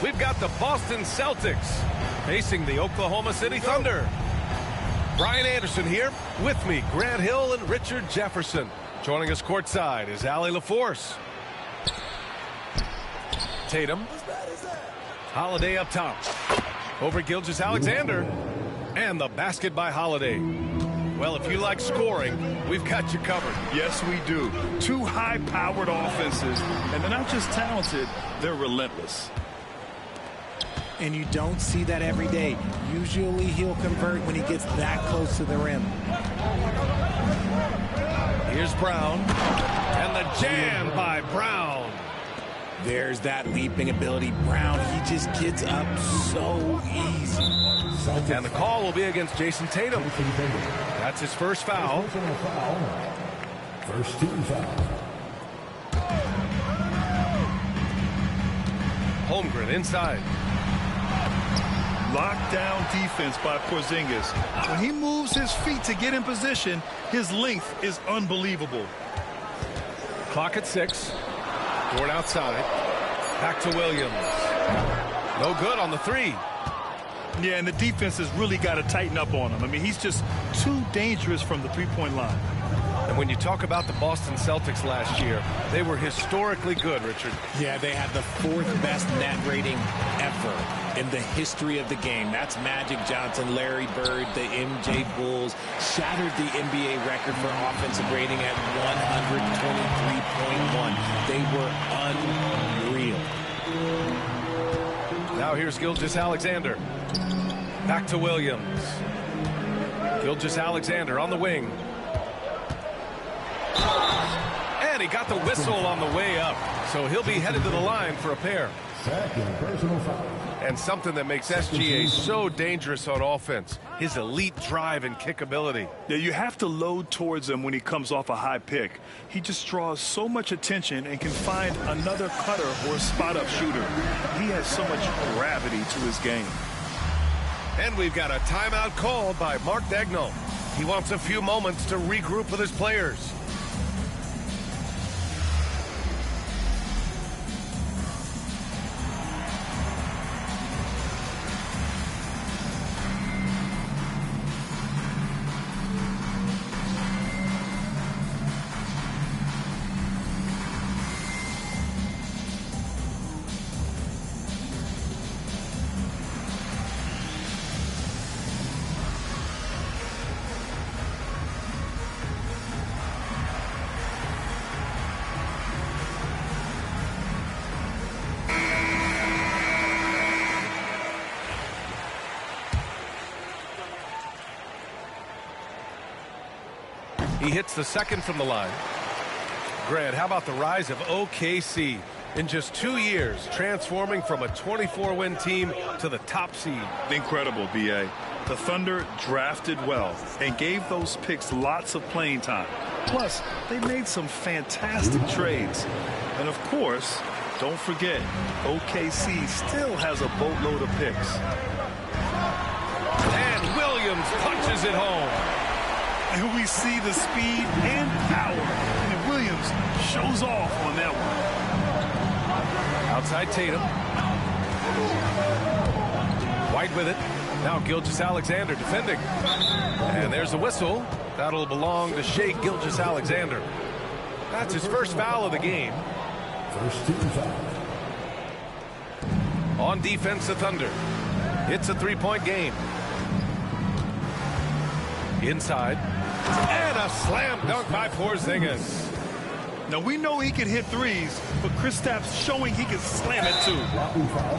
we've got the Boston Celtics facing the Oklahoma City Thunder. Brian Anderson here. With me, Grant Hill and Richard Jefferson. Joining us courtside is Allie LaForce. Tatum. Holiday up top. Over Gilgeous-Alexander. And the basket by Holiday. Well, if you like scoring, we've got you covered. Yes, we do. Two high-powered offenses, and they're not just talented, they're relentless. And you don't see that every day. Usually he'll convert when he gets that close to the rim. Here's Brown. And the jam by Brown. There's that leaping ability. Brown, he just gets up so easy. And the call will be against Jason Tatum. That's his first foul. First team foul. Holmgren inside. Lockdown defense by Porzingis. When he moves his feet to get in position, his length is unbelievable. Clock at 6. Dort outside. Back to Williams. No good on the 3. Yeah, and the defense has really got to tighten up on him. I mean, he's just too dangerous from the three-point line. And when you talk about the Boston Celtics last year, they were historically good, Richard. Yeah, they had the 4th best net rating ever in the history of the game. That's Magic Johnson, Larry Bird, the MJ Bulls. Shattered the NBA record for offensive rating at 123.1. They were unreal. Now here's Gilgeous-Alexander. Back to Williams. Gilgeous-Alexander on the wing. And he got the whistle on the way up. So he'll be headed to the line for a pair. Second personal foul. And something that makes SGA so dangerous on offense, his elite drive and kick ability. Yeah, you have to load towards him when he comes off a high pick. He just draws so much attention and can find another cutter or a spot-up shooter. He has so much gravity to his game. And we've got a timeout called by Mark Daigneault. He wants a few moments to regroup with his players. He hits the second from the line. Grant, how about the rise of OKC? In just 2 years, transforming from a 24-win team to the top seed. Incredible, B.A. The Thunder drafted well and gave those picks lots of playing time. Plus, they made some fantastic trades. And of course, don't forget, OKC still has a boatload of picks. And Williams punches it home. And we see the speed and power. And Williams shows off on that one. Outside Tatum. White with it. Now Gilgeous-Alexander defending. And there's a whistle. That'll belong to Shai Gilgeous-Alexander. That's his first foul of the game. First team foul. On defense, the Thunder. It's a three-point game. Inside. And a slam dunk by Porzingis. Now, we know he can hit threes, but Kristaps showing he can slam it too.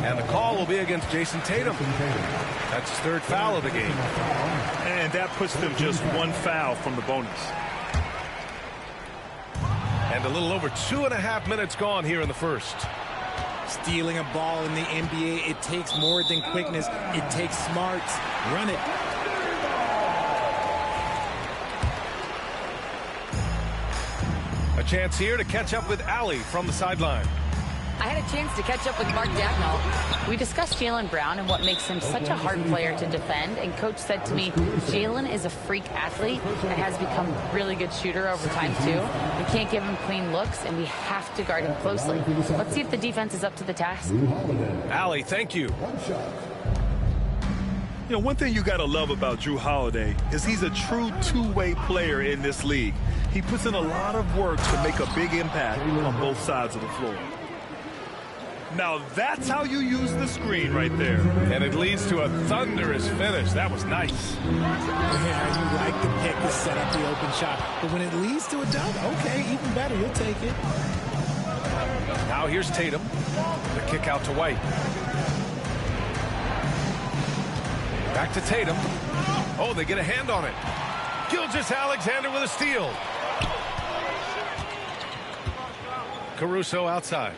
And the call will be against Jason Tatum. That's his third foul of the game. And that puts them just one foul from the bonus. And a little over 2.5 minutes gone here in the first. Stealing a ball in the NBA, it takes more than quickness. It takes smarts. Run it. A chance here to catch up with Allie from the sideline. I had a chance to catch up with Mark Dagnall. We discussed Jaylen Brown and what makes him such a hard player to defend, and Coach said to me, Jaylen is a freak athlete that has become a really good shooter over time, too. We can't give him clean looks, and we have to guard him closely. Let's see if the defense is up to the task. Allie, thank you. You know, one thing you got to love about Jrue Holiday is he's a true two-way player in this league. He puts in a lot of work to make a big impact on both sides of the floor. Now that's how you use the screen right there. And it leads to a thunderous finish. That was nice. Yeah, you like the pick to set up the open shot. But when it leads to a dunk, okay, even better. You'll take it. Now here's Tatum. The kick out to White. Back to Tatum. Oh, they get a hand on it. Gilgeous-Alexander with a steal. Caruso outside.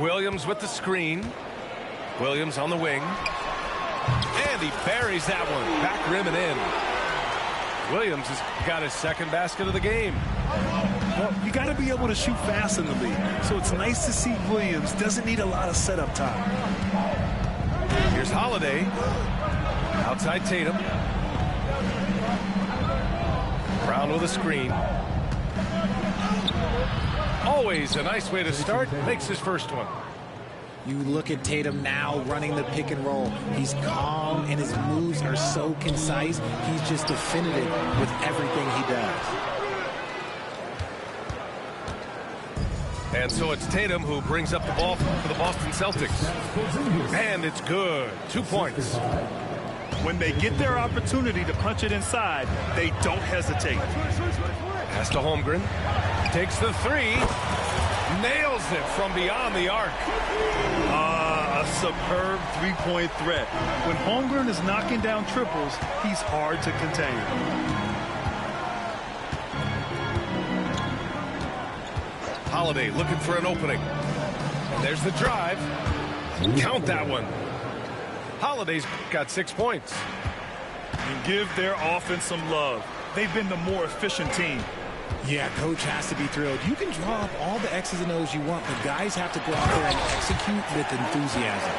Williams with the screen. Williams on the wing. And he buries that one. Back rim and in. Williams has got his second basket of the game. Well, you got to be able to shoot fast in the league. So it's nice to see Williams doesn't need a lot of setup time. Here's Holiday. Outside Tatum. Brown with a screen. Always a nice way to start. Makes his first one. You look at Tatum now running the pick and roll. He's calm and his moves are so concise. He's just definitive with everything he does. And so it's Tatum who brings up the ball for the Boston Celtics. And it's good. 2 points. When they get their opportunity to punch it inside, they don't hesitate. Pass to Holmgren. Takes the three. Nails it from beyond the arc. A superb three-point threat. When Holmgren is knocking down triples, he's hard to contain. Holiday looking for an opening. And there's the drive. Count that one. Holiday's got 6 points. And give their offense some love. They've been the more efficient team. Yeah, coach has to be thrilled. You can draw up all the X's and O's you want, but guys have to go out there and execute with enthusiasm.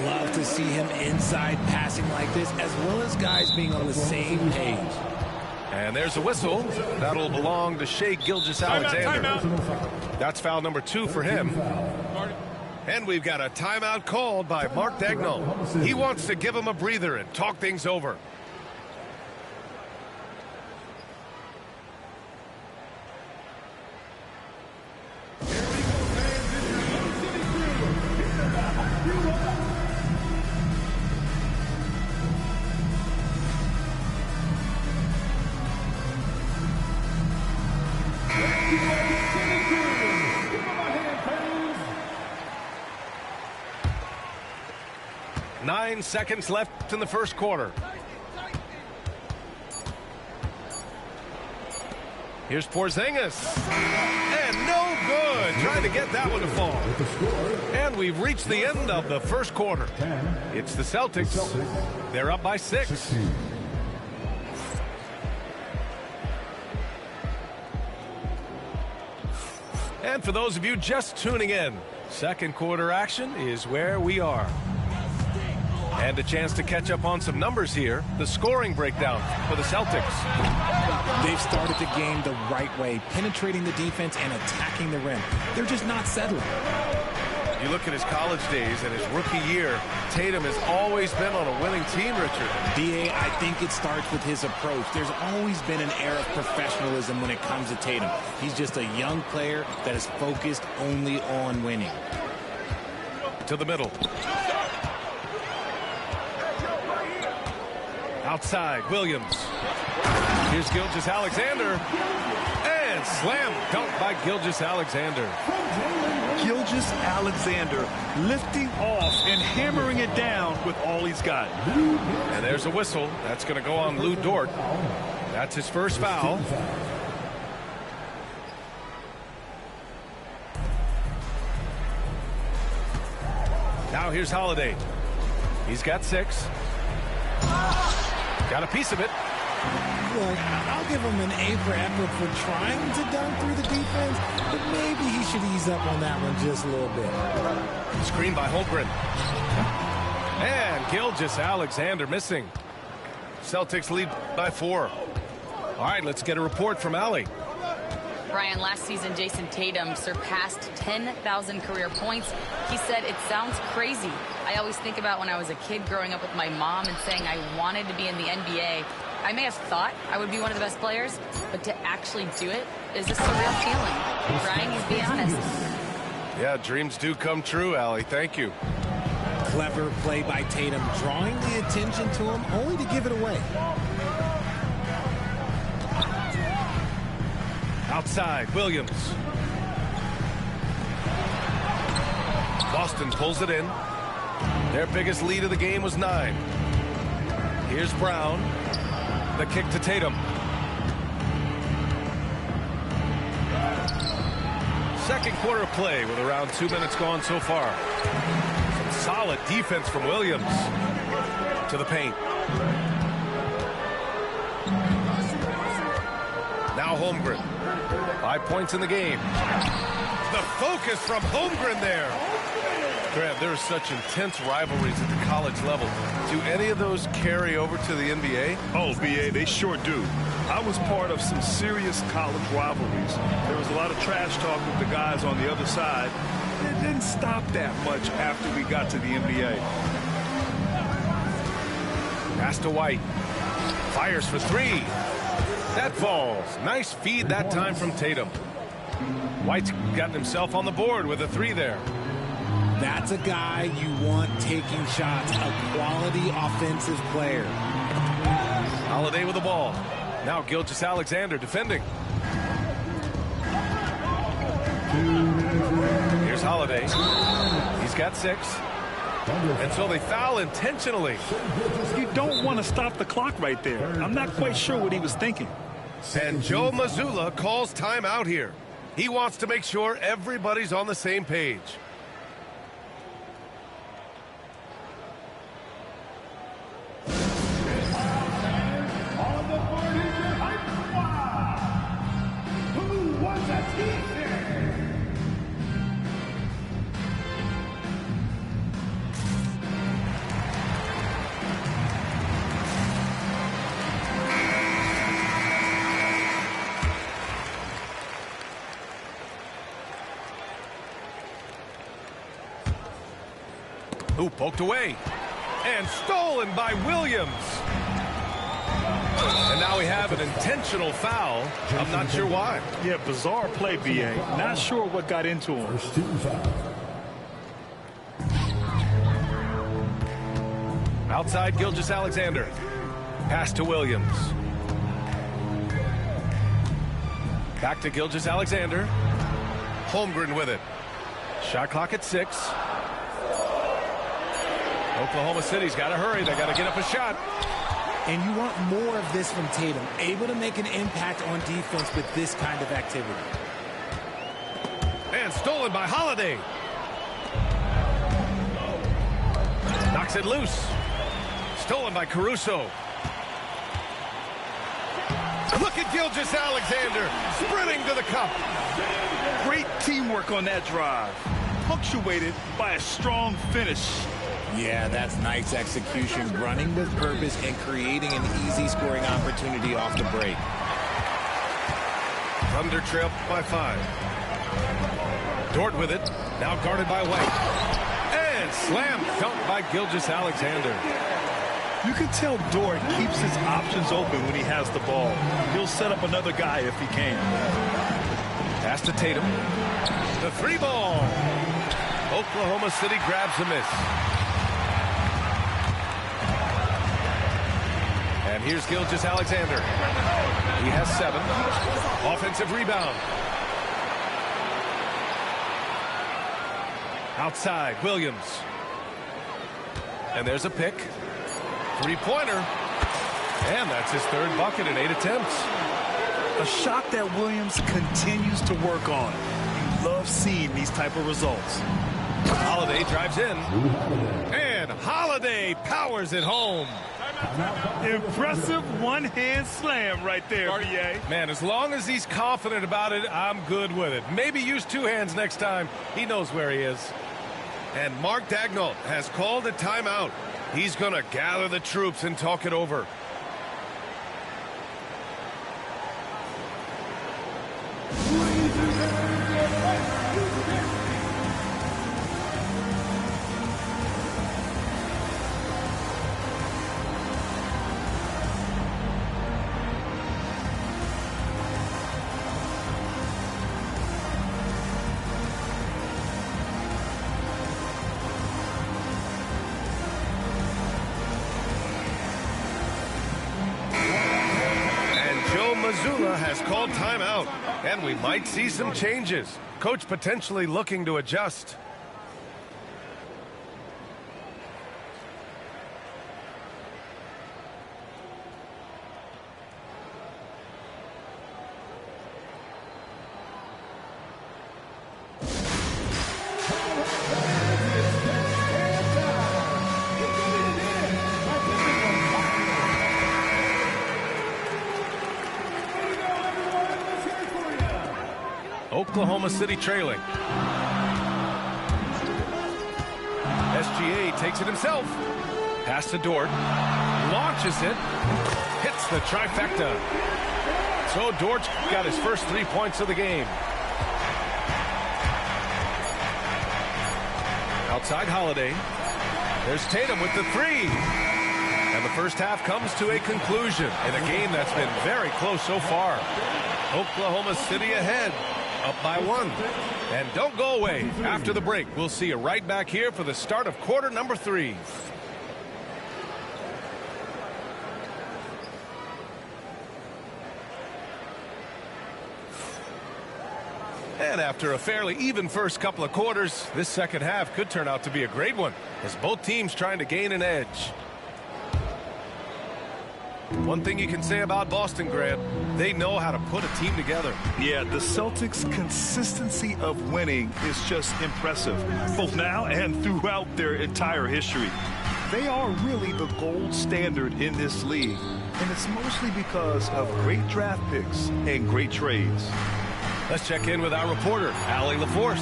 Love to see him inside passing like this, as well as guys being on the same page. And there's a whistle. That'll belong to Shai Gilgeous-Alexander. Timeout. That's foul number 2 for him. And we've got a timeout called by Mark Dagnall. He wants to give him a breather and talk things over. Nine seconds left in the first quarter. Here's Porzingis. And no good. Trying to get that one to fall. And we've reached the end of the first quarter. It's the Celtics. They're up by 6. And for those of you just tuning in, second quarter action is where we are. And a chance to catch up on some numbers here. The scoring breakdown for the Celtics. They've started the game the right way, penetrating the defense and attacking the rim. They're just not settling. You look at his college days and his rookie year, Tatum has always been on a winning team, Richard. D.A., I think it starts with his approach. There's always been an air of professionalism when it comes to Tatum. He's just a young player that is focused only on winning. To the middle. Outside, Williams. Here's Gilgeous-Alexander. And slam dunk by Gilgeous-Alexander. Gilgeous-Alexander lifting off and hammering it down with all he's got. And there's a whistle. That's going to go on Lou Dort. That's his first foul. Now here's Holiday. He's got 6. Got a piece of it. Look, I'll give him an A for effort for trying to dunk through the defense, but maybe he should ease up on that one just a little bit. Screen by Holmgren. And Gilgeous-Alexander missing. Celtics lead by 4. All right, let's get a report from Allie. Brian, last season, Jason Tatum surpassed 10,000 career points. He said, "It sounds crazy. I always think about when I was a kid growing up with my mom and saying I wanted to be in the NBA. I may have thought I would be one of the best players, but to actually do it is a surreal feeling." Brian, he's being honest. Yeah, dreams do come true, Allie. Thank you. Clever play by Tatum, drawing the attention to him only to give it away. Outside, Williams. Boston pulls it in. Their biggest lead of the game was 9. Here's Brown. The kick to Tatum. Second quarter of play with around 2 minutes gone so far. Some solid defense from Williams. To the paint. Now Holmgren. 5 points in the game. The focus from Holmgren there. Grant, there are such intense rivalries at the college level. Do any of those carry over to the NBA? Oh, BA, they sure do. I was part of some serious college rivalries. There was a lot of trash talk with the guys on the other side. It didn't stop that much after we got to the NBA. Pass to White. Fires for 3. That falls. Nice feed that time from Tatum. White's gotten himself on the board with a 3 there. That's a guy you want taking shots, a quality offensive player. Holiday with the ball. Now Gilgeous-Alexander defending. Here's Holiday. He's got 6. And so they foul intentionally. You don't want to stop the clock right there. I'm not quite sure what he was thinking. And Joe Mazzulla calls timeout here. He wants to make sure everybody's on the same page. Who poked away and stolen by Williams. And now we have an intentional foul. I'm not sure why. Yeah, bizarre play, BA. Not sure what got into him. First team foul. Outside Gilgeous-Alexander. Pass to Williams. Back to Gilgeous-Alexander. Holmgren with it. Shot clock at 6. Oklahoma City's got to hurry. They got to get up a shot. And you want more of this from Tatum, able to make an impact on defense with this kind of activity. And stolen by Holiday. Knocks it loose. Stolen by Caruso. Look at Gilgeous-Alexander sprinting to the cup. Great teamwork on that drive. Punctuated by a strong finish. Yeah, that's nice execution, running with purpose and creating an easy scoring opportunity off the break. Thunder trail by 5. Dort with it, now guarded by White. And slam dunk by Gilgeous-Alexander. You can tell Dort keeps his options open when he has the ball. He'll set up another guy if he can. Pass to Tatum. The 3 ball. Oklahoma City grabs a miss. And here's Gilgeous-Alexander. He has 7. Offensive rebound. Outside, Williams. And there's a pick. 3-pointer. And that's his 3rd bucket in 8 attempts. A shot that Williams continues to work on. You love seeing these type of results. Holiday drives in. And Holiday powers it home. Impressive one-hand slam right there, BA. Man, as long as he's confident about it, I'm good with it. Maybe use two hands next time. He knows where he is. And Mark Daigneault has called a timeout. He's going to gather the troops and talk it over. Has called timeout, and we might see some changes. Coach potentially looking to adjust. Oklahoma City trailing. SGA takes it himself. Pass to Dort. Launches it. Hits the trifecta. So Dort's got his first 3 points of the game. Outside Holiday. There's Tatum with the three. And the first half comes to a conclusion in a game that's been very close so far. Oklahoma City ahead. Up by 1. And don't go away. After the break, we'll see you right back here for the start of quarter number 3. And after a fairly even first couple of quarters, this second half could turn out to be a great one, as both teams trying to gain an edge. One thing you can say about Boston, Grant, they know how to put a team together. Yeah, the Celtics' consistency of winning is just impressive, both now and throughout their entire history. They are really the gold standard in this league, and it's mostly because of great draft picks and great trades. Let's check in with our reporter, Allie LaForce.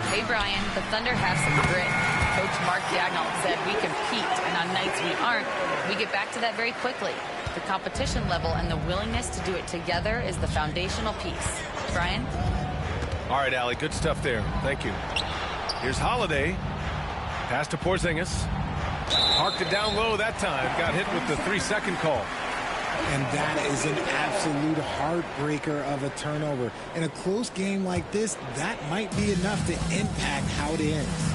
Hey, Brian, the Thunder have some grit. Coach Mark Daigneault said we compete, and on nights we aren't, we get back to that very quickly. The competition level and the willingness to do it together is the foundational piece. Brian? All right, Allie, good stuff there. Thank you. Here's Holiday. Pass to Porzingis. Parked it down low that time. Got hit with the 3-second call. And that is an absolute heartbreaker of a turnover. In a close game like this, that might be enough to impact how it ends.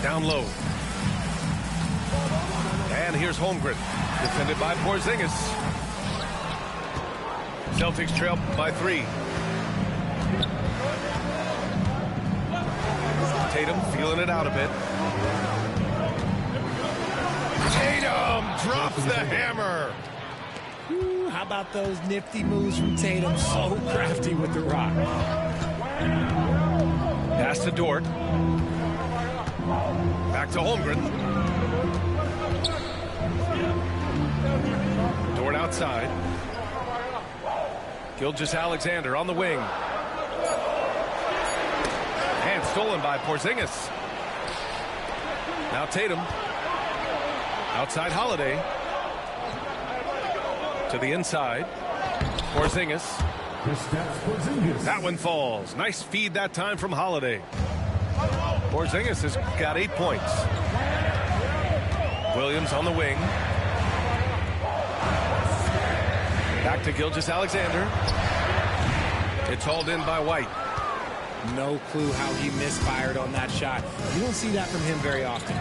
Down low. And here's Holmgren. Defended by Porzingis. Celtics trail by 3. Tatum feeling it out a bit. Tatum drops the hammer. Ooh, how about those nifty moves from Tatum? So crafty with the rock. Pass to Dort. Back to Holmgren. Dort outside. Gilgeous-Alexander on the wing. And stolen by Porzingis. Now Tatum. Outside Holiday. To the inside. Porzingis. That one falls. Nice feed that time from Holiday. Porzingis has got 8 points. Williams on the wing. Back to Gilgeous-Alexander. It's hauled in by White. No clue how he misfired on that shot. You don't see that from him very often.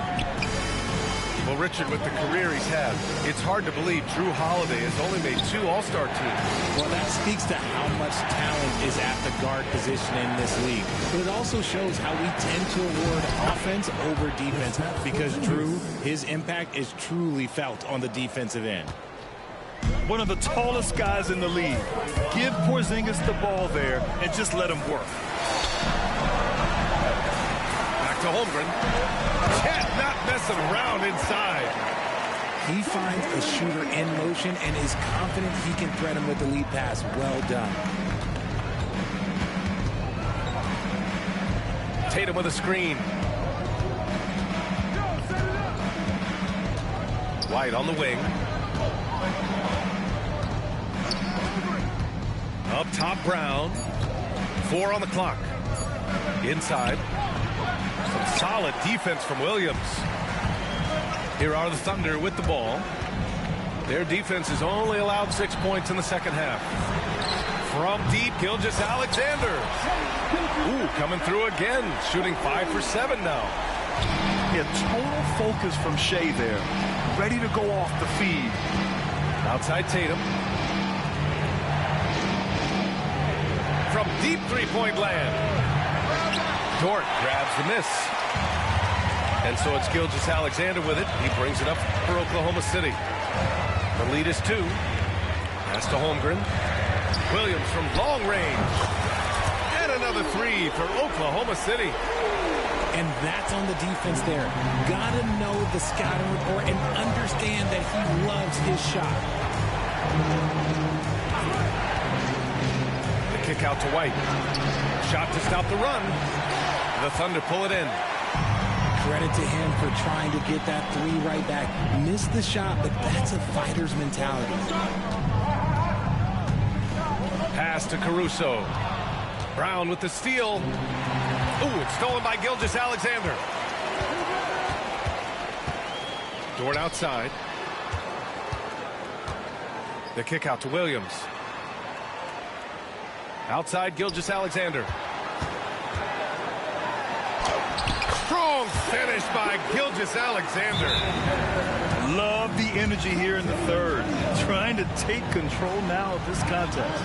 Well, Richard, with the career he's had, it's hard to believe Drew Holiday has only made 2 All-Star teams. Well, that speaks to how much talent is at the guard position in this league. But it also shows how we tend to award offense over defense, because Drew, his impact is truly felt on the defensive end. One of the tallest guys in the league. Give Porzingis the ball there and just let him work. Back to Holmgren. Chet not messing around inside. He finds a shooter in motion and is confident he can thread him with the lead pass. Well done. Tatum with a screen. White on the wing. Up top, Brown. 4 on the clock. Inside. Some solid defense from Williams. Here are the Thunder with the ball. Their defense has only allowed 6 points in the second half. From deep, Gilgeous-Alexander. Ooh, coming through again. Shooting 5 for 7 now. Yeah, total focus from Shea there. Ready to go off the feed. Outside Tatum. From deep three-point land. Dort grabs the miss. And so it's Gilgeous-Alexander with it. He brings it up for Oklahoma City. The lead is 2. Pass to Holmgren. Williams from long range. And another 3 for Oklahoma City. And that's on the defense there. Gotta know the scouting report and understand that he loves his shot. The kick out to White. Shot to stop the run. The Thunder pull it in. Credit to him for trying to get that 3 right back. Missed the shot, but that's a fighter's mentality. Pass to Caruso. Brown with the steal. Ooh, it's stolen by Gilgeous-Alexander. Dort outside. The kick out to Williams. Outside Gilgeous-Alexander. Strong finish by Gilgeous-Alexander. Love the energy here in the third. Trying to take control now of this contest.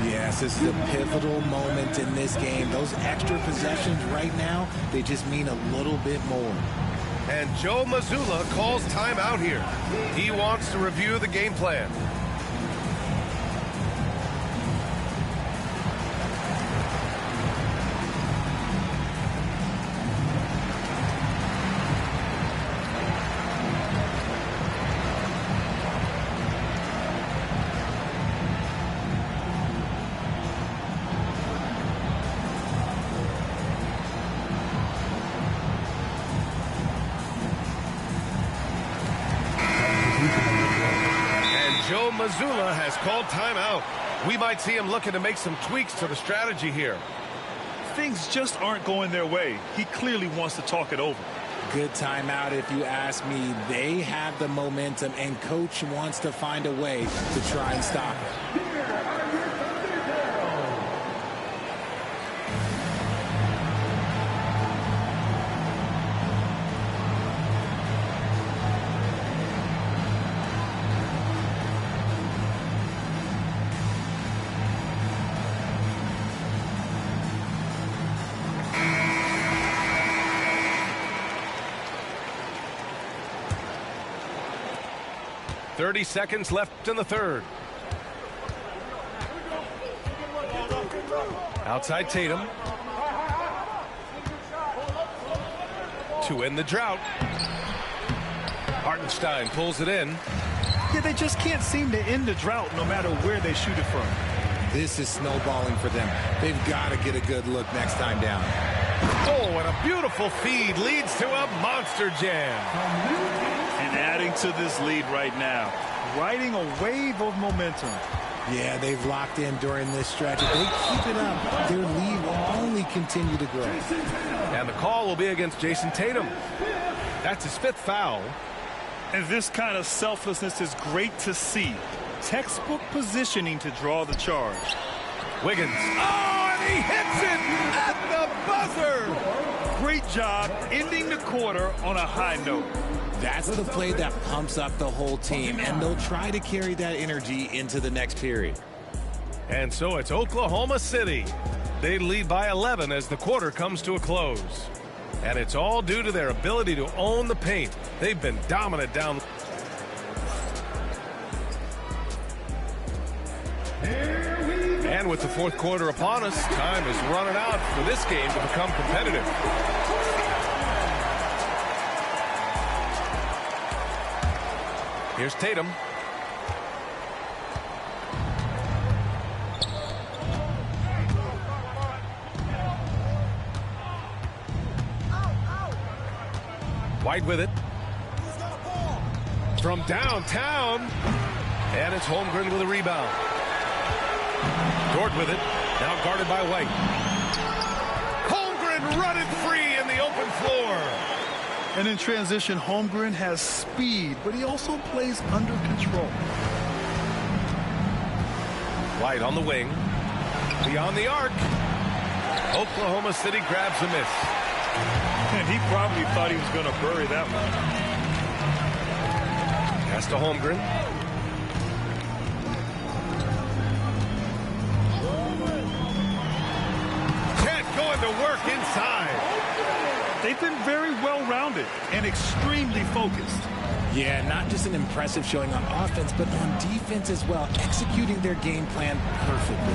Yes, this is a pivotal moment in this game. Those extra possessions right now, they just mean a little bit more. And Joe Mazzulla calls timeout here. He wants to review the game plan. Joe Mazzulla has called timeout. We might see him looking to make some tweaks to the strategy here. Things just aren't going their way. He clearly wants to talk it over. Good timeout if you ask me. They have the momentum, and coach wants to find a way to try and stop it. .30 seconds left in the third. Outside Tatum. To end the drought. Hartenstein pulls it in. Yeah, they just can't seem to end the drought no matter where they shoot it from. This is snowballing for them. They've got to get a good look next time down. Oh, and a beautiful feed leads to a monster jam. And adding to this lead right now, riding a wave of momentum. Yeah, they've locked in during this stretch. If they keep it up, their lead will only continue to grow. And the call will be against Jason Tatum. That's his 5th foul. And this kind of selflessness is great to see. Textbook positioning to draw the charge. Wiggins. Oh, and he hits it at the buzzer. Great job ending the quarter on a high note. That's the play that pumps up the whole team, and they'll try to carry that energy into the next period. And so it's Oklahoma City. They lead by 11 as the quarter comes to a close. And it's all due to their ability to own the paint. They've been dominant down. And with the fourth quarter upon us, time is running out for this game to become competitive. Here's Tatum. White with it. From downtown. And it's Holmgren with a rebound. Dort with it. Now guarded by White. Holmgren running free in the open floor. And in transition, Holmgren has speed, but he also plays under control. White on the wing. Beyond the arc. Oklahoma City grabs a miss. And he probably thought he was going to bury that one. Pass to Holmgren. Chet going to work inside. They've been very well-rounded and extremely focused. Yeah, not just an impressive showing on offense, but on defense as well, executing their game plan perfectly.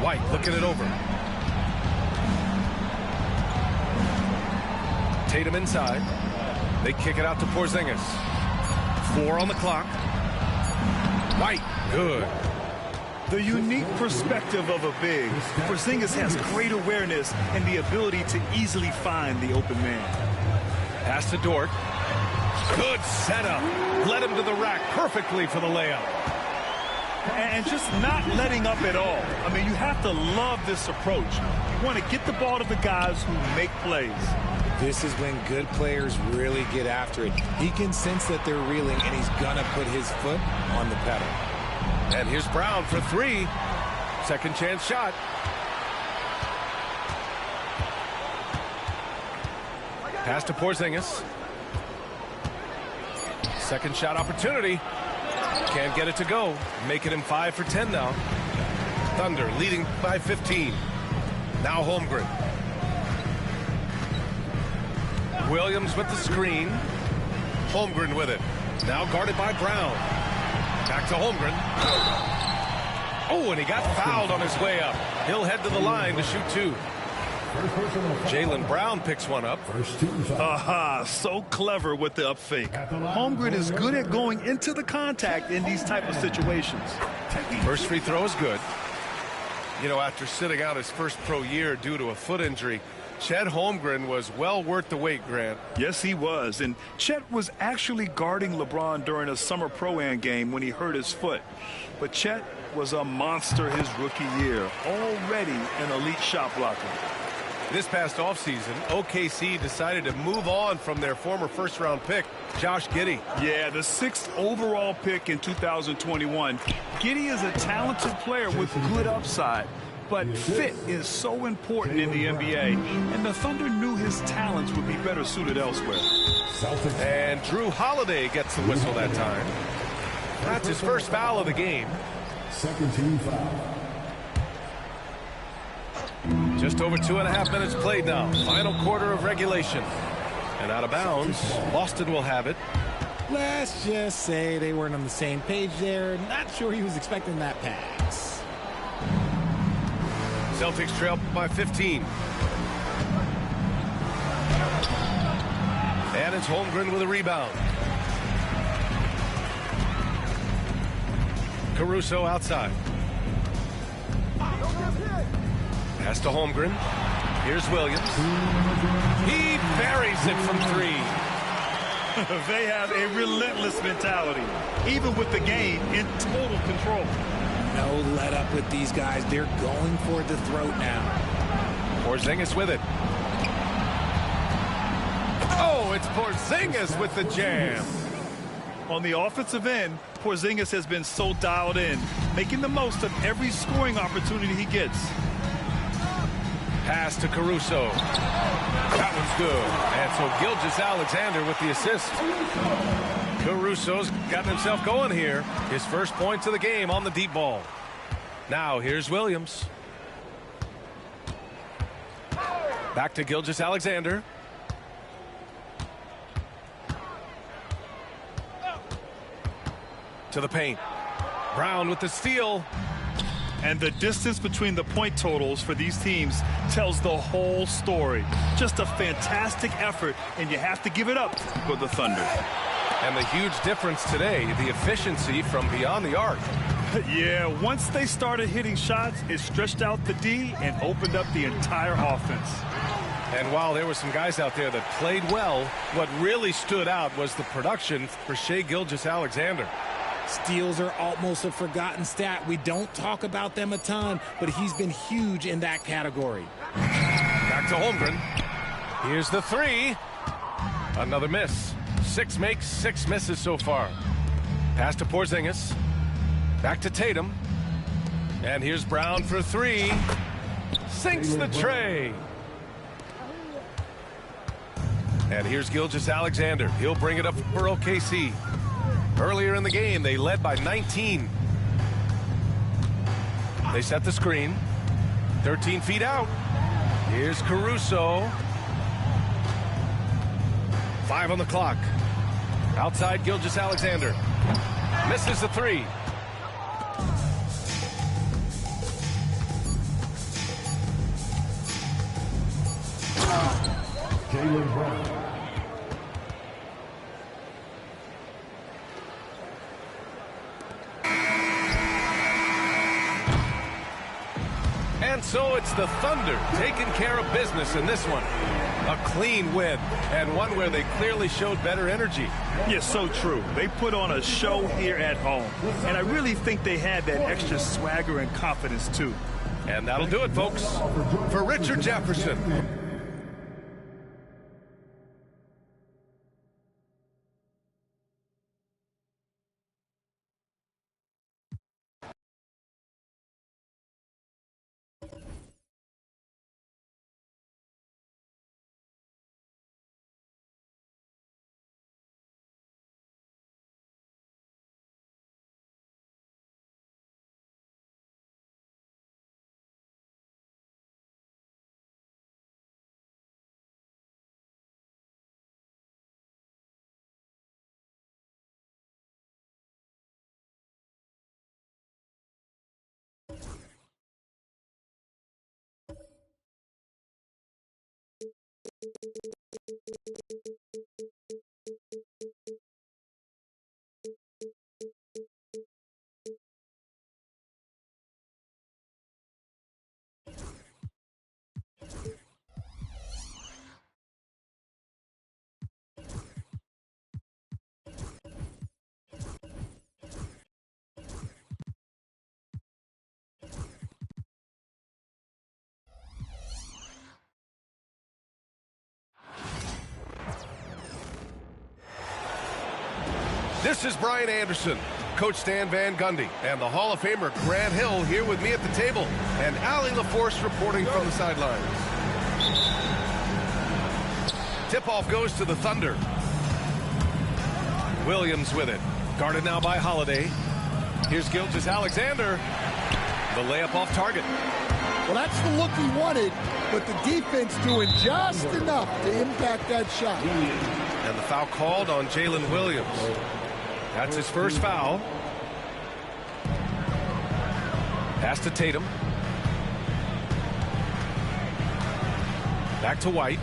White looking it over. Tatum inside. They kick it out to Porzingis. 4 on the clock. White, good. The unique perspective of a big. Porzingis has great awareness and the ability to easily find the open man. Pass to Dort. Good setup. Led him to the rack perfectly for the layup. And just not letting up at all. I mean, you have to love this approach. You want to get the ball to the guys who make plays. This is when good players really get after it. He can sense that they're reeling, and he's going to put his foot on the pedal. And here's Brown for 3. Second chance shot. Pass to Porzingis. Second shot opportunity. Can't get it to go. Making him 5 for 10 now. Thunder leading by 15. Now Holmgren. Williams with the screen. Holmgren with it. Now guarded by Brown. Back to Holmgren. Oh, and he got fouled on his way up. He'll head to the line to shoot 2. Jaylen Brown picks one up. Aha, so clever with the up fake. Holmgren is good at going into the contact in these type of situations. First free throw is good. You know, after sitting out his first pro year due to a foot injury, Chet Holmgren was well worth the wait, Grant. Yes, he was. And Chet was actually guarding LeBron during a summer Pro-Am game when he hurt his foot. But Chet was a monster his rookie year, already an elite shot blocker. This past offseason, OKC decided to move on from their former first-round pick, Josh Giddey. Yeah, the 6th overall pick in 2021. Giddey is a talented player with good upside, but fit is so important in the NBA, and the Thunder knew his talents would be better suited elsewhere. And Drew Holiday gets the whistle that time. That's his first foul of the game. Second team foul. Just over 2.5 minutes played now. Final quarter of regulation. And out of bounds, Boston will have it. Let's just say they weren't on the same page there. Not sure he was expecting that pass. Celtics trail by 15. And it's Holmgren with a rebound. Caruso outside. Pass to Holmgren. Here's Williams. He buries it from 3. They have a relentless mentality, even with the game in total control. No let up with these guys. They're going for the throat now. Porzingis with it. Oh, it's Porzingis with the jam. On the offensive end, Porzingis has been so dialed in, making the most of every scoring opportunity he gets. Pass to Caruso. That one's good. And so Gilgeous-Alexander with the assist. Caruso's gotten himself going here. His first points of the game on the deep ball. Now here's Williams. Back to Gilgeous-Alexander. To the paint. Brown with the steal. And the distance between the point totals for these teams tells the whole story. Just a fantastic effort, and you have to give it up for the Thunder. And the huge difference today, the efficiency from beyond the arc. Yeah, once they started hitting shots, it stretched out the D and opened up the entire offense. And while there were some guys out there that played well, what really stood out was the production for Shai Gilgeous-Alexander. Steals are almost a forgotten stat. We don't talk about them a ton, but he's been huge in that category. Back to Holmgren. Here's the three. Another miss. 6 makes, 6 misses so far. Pass to Porzingis. Back to Tatum. And here's Brown for 3. Sinks the tray. And here's Gilgeous-Alexander. He'll bring it up for OKC. Earlier in the game, they led by 19. They set the screen. 13 feet out. Here's Caruso. 5 on the clock. Outside Gilgeous-Alexander. Misses the 3. Jaylen Brown. And so it's the Thunder taking care of business in this one. A clean win, and one where they clearly showed better energy. Yeah, so true. They put on a show here at home, and I really think they had that extra swagger and confidence, too. And that'll do it, folks. For Richard Jefferson. This is Brian Anderson, Coach Stan Van Gundy, and the Hall of Famer Grant Hill here with me at the table, and Allie LaForce reporting from the sidelines. Tip-off goes to the Thunder. Williams with it. Guarded now by Holiday. Here's Gilgeous-Alexander. The layup off target. Well, that's the look he wanted, but the defense doing just enough to impact that shot. And the foul called on Jalen Williams. That's his first foul. Pass to Tatum. Back to White.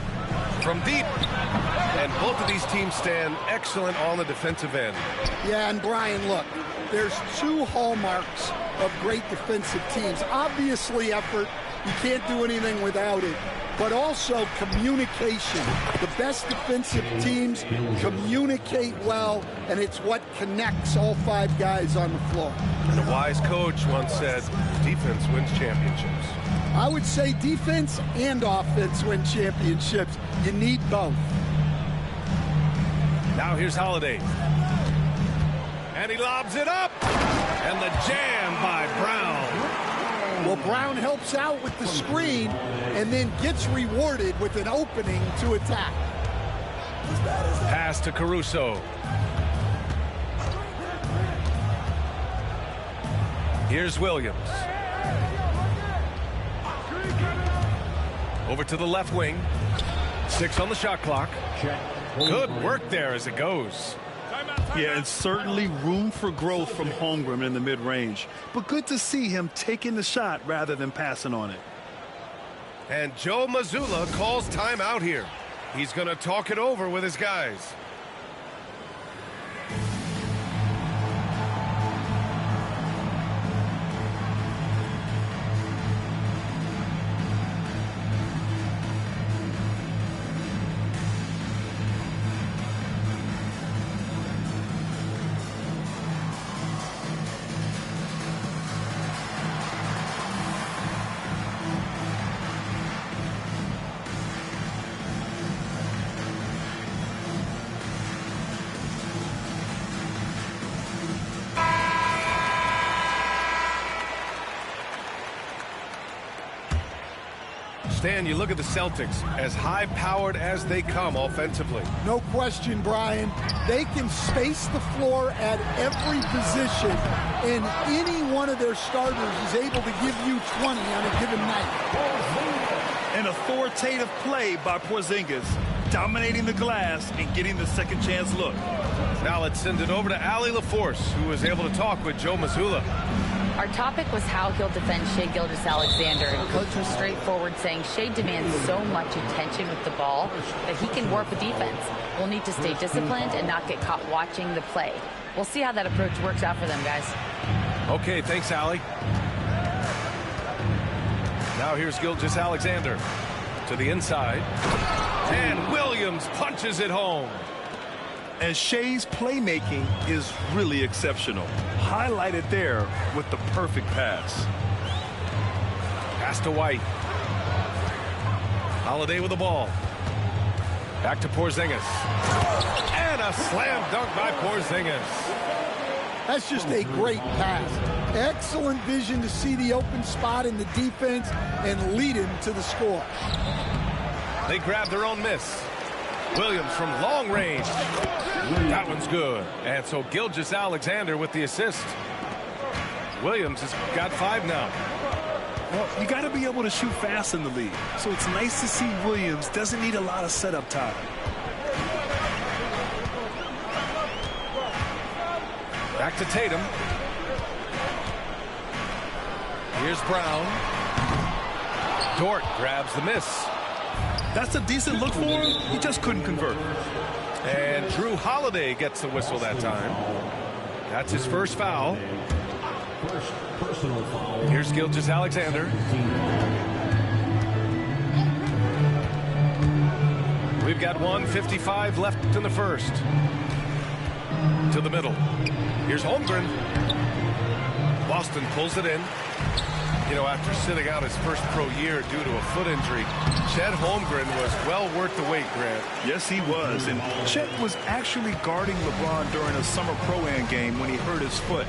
From deep. And both of these teams stand excellent on the defensive end. Yeah, and Brian, look, there's 2 hallmarks of great defensive teams. Obviously effort. You can't do anything without it. But also communication. The best defensive teams communicate well, and it's what connects all 5 guys on the floor. And a wise coach once said, defense wins championships. I would say defense and offense win championships. You need both. Now here's Holiday. And he lobs it up. And the jam by Brown. Well, Brown helps out with the screen and then gets rewarded with an opening to attack. Pass to Caruso. Here's Williams. Over to the left wing. 6 on the shot clock. Good work there as it goes. Yeah, and certainly room for growth from Holmgren in the mid-range. But good to see him taking the shot rather than passing on it. And Joe Mazzulla calls timeout here. He's going to talk it over with his guys. Stan, you look at the Celtics, as high-powered as they come offensively. No question, Brian. They can space the floor at every position, and any one of their starters is able to give you 20 on a given night. An authoritative play by Porzingis, dominating the glass and getting the second chance look. Now let's send it over to Allie LaForce, who was able to talk with Joe Mazzulla. Our topic was how he'll defend Shai Gilgeous-Alexander, and Coach was straightforward, saying Shai demands so much attention with the ball that he can warp a defense. We'll need to stay disciplined and not get caught watching the play. We'll see how that approach works out for them, guys. Okay, thanks, Allie. Now here's Gilgeous-Alexander to the inside. And Williams punches it home. And Shai's playmaking is really exceptional. Highlighted there with the perfect pass. Pass to White. Holiday with the ball. Back to Porzingis. And a slam dunk by Porzingis. That's just a great pass. Excellent vision to see the open spot in the defense and lead him to the score. They grab their own miss. Williams from long range. That one's good. And so Gilgeous-Alexander with the assist. Williams has got 5 now. Well, you got to be able to shoot fast in the league. So it's nice to see Williams doesn't need a lot of setup time. Back to Tatum. Here's Brown. Dort grabs the miss. That's a decent look for him. He just couldn't convert. And Drew Holiday gets the whistle that time. That's his first foul. Here's Gilgeous-Alexander. We've got 1:55 left in the first. To the middle. Here's Holmgren. Boston pulls it in. You know, after sitting out his first pro year due to a foot injury, Chet Holmgren was well worth the wait, Grant. Yes, he was. And Chet was actually guarding LeBron during a summer pro-am game when he hurt his foot.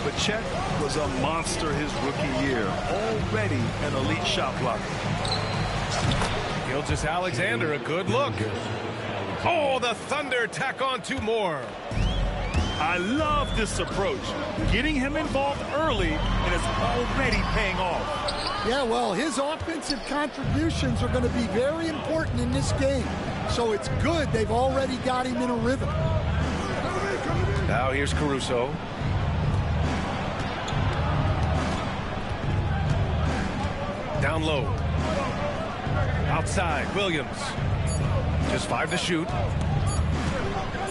But Chet was a monster his rookie year. Already an elite shot blocker. Gilgeous-Alexander, a good look. Oh, the Thunder tack on 2 more. I love this approach. Getting him involved early, and it's already paying off. Yeah, well, his offensive contributions are going to be very important in this game. So it's good they've already got him in a rhythm. Now here's Caruso. Down low. Outside, Williams. Just 5 to shoot.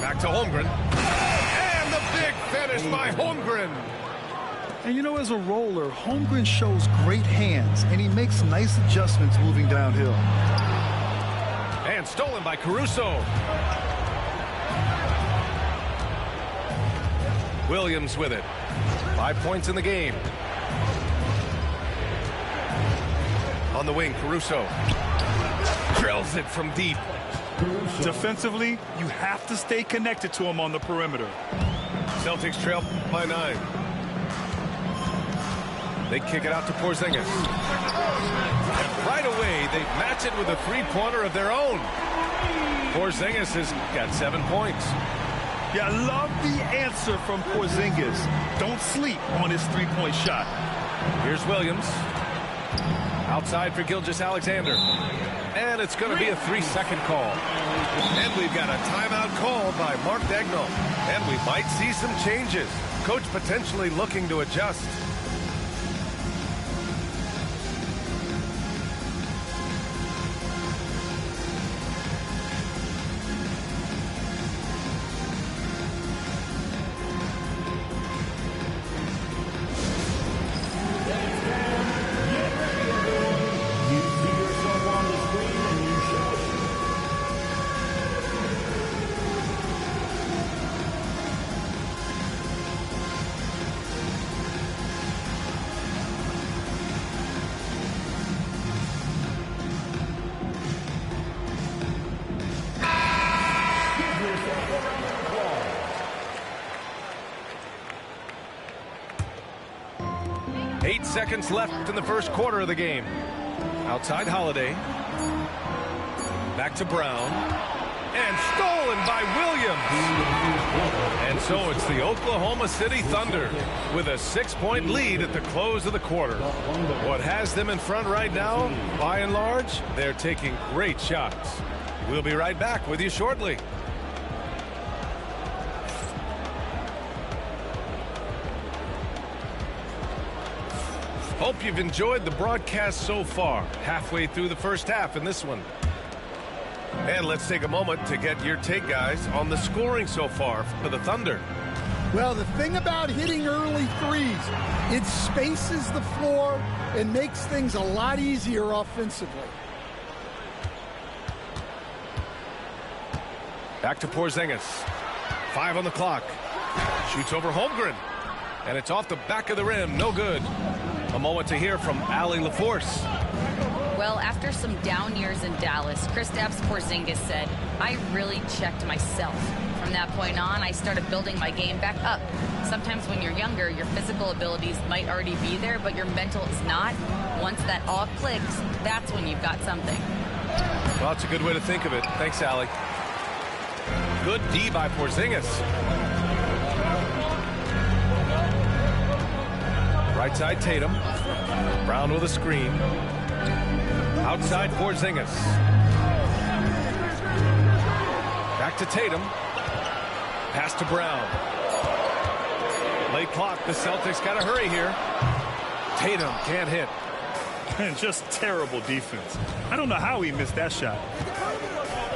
Back to Holmgren. And the big finish by Holmgren. And you know, as a roller, Holmgren shows great hands, and he makes nice adjustments moving downhill. And stolen by Caruso. Williams with it. 5 points in the game. On the wing, Caruso. Drills it from deep. Defensively, you have to stay connected to him on the perimeter. Celtics trail by 9. They kick it out to Porzingis. And right away, they match it with a three-pointer of their own. Porzingis has got 7 points. Yeah, I love the answer from Porzingis. Don't sleep on his three-point shot. Here's Williams. Outside for Gilgeous-Alexander. And it's going to be a 3-second call. And we've got a timeout called by Mark Dagnall. And we might see some changes. Coach potentially looking to adjust. Seconds left in the first quarter of the game. Outside Holiday. Back to Brown. And stolen by Williams. And so it's the Oklahoma City Thunder with a 6-point lead at the close of the quarter. What has them in front right now, by and large, they're taking great shots. We'll be right back with you shortly. Hope you've enjoyed the broadcast so far. Halfway through the first half in this one. And let's take a moment to get your take, guys, on the scoring so far for the Thunder. Well, the thing about hitting early threes, it spaces the floor and makes things a lot easier offensively. Back to Porzingis. 5 on the clock. Shoots over Holmgren. And it's off the back of the rim. No good. A moment to hear from Allie LaForce. Well, after some down years in Dallas, Kristaps Porzingis said, I really checked myself. From that point on, I started building my game back up. Sometimes when you're younger, your physical abilities might already be there, but your mental is not. Once that all clicks, that's when you've got something. Well, it's a good way to think of it. Thanks, Allie. Good D by Porzingis. Right side, Tatum. Brown with a screen. Outside, Porzingis. Back to Tatum. Pass to Brown. Late clock. The Celtics got to hurry here. Tatum can't hit. And just terrible defense. I don't know how he missed that shot.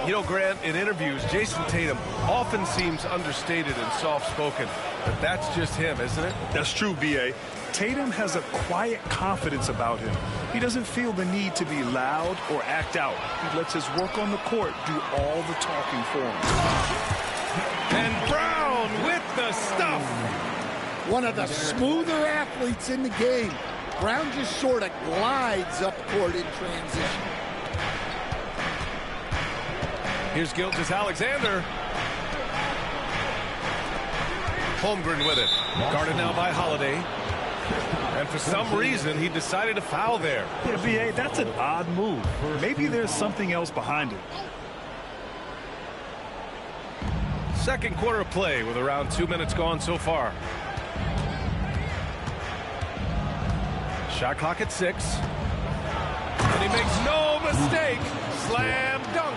You know, Grant, in interviews, Jason Tatum often seems understated and soft-spoken. But that's just him, isn't it? That's true, B.A. Tatum has a quiet confidence about him. He doesn't feel the need to be loud or act out. He lets his work on the court do all the talking for him. And Brown with the stuff. One of the smoother athletes in the game. Brown just sort of glides up court in transition. Here's Gilgeous-Alexander. Holmgren with it. Guarded now by Holiday. And for some reason, he decided to foul there. Yeah, B.A., that's an odd move. Maybe there's something else behind it. Second quarter of play with around 2 minutes gone so far. Shot clock at 6. And he makes no mistake. Slam dunk.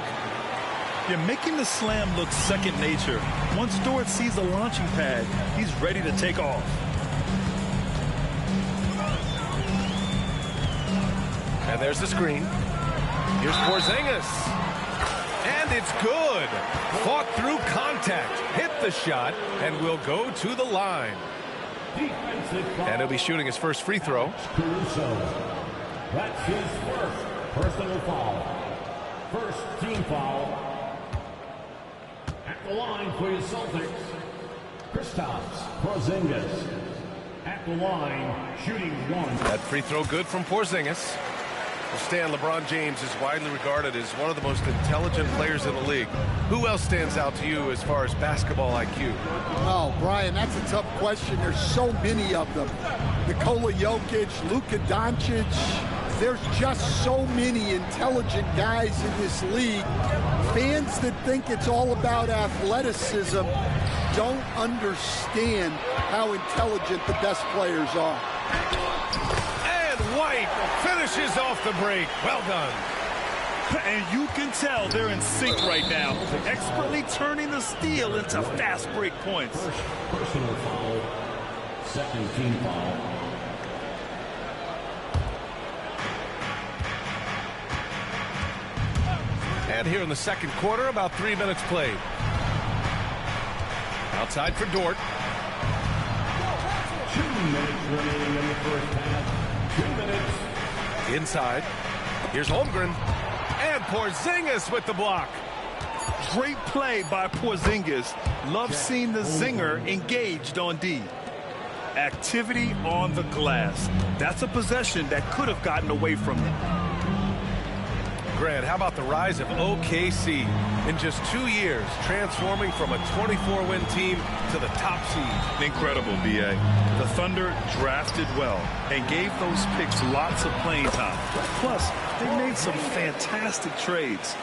Yeah, making the slam look second nature. Once Dort sees the launching pad, he's ready to take off. And there's the screen. Here's Porzingis. And it's good. Fought through contact. Hit the shot and will go to the line. And he'll be shooting his first free throw. That's his first personal foul. First team foul. At the line for your Celtics, Kristaps Porzingis. At the line, shooting 1. That free throw good from Porzingis. Well, Stan, LeBron James is widely regarded as one of the most intelligent players in the league. Who else stands out to you as far as basketball IQ? Oh, Brian, that's a tough question. There's so many of them. Nikola Jokic, Luka Doncic. There's just so many intelligent guys in this league. Fans that think it's all about athleticism don't understand how intelligent the best players are. And White finishes off the break. Well done. And you can tell they're in sync right now, expertly turning the steal into fast break points. First personal foul, second team foul. And here in the second quarter, about 3 minutes played. Outside for Dort. 2 minutes remaining in the first half. 2 minutes. Inside. Here's Holmgren. And Porzingis with the block. Great play by Porzingis. Love seeing the zinger engaged on D. Activity on the glass. That's a possession that could have gotten away from them. Grant, how about the rise of OKC in just 2 years, transforming from a 24-win team to the top seed? Incredible, B.A. The Thunder drafted well and gave those picks lots of playing time. Plus, they made some fantastic trades.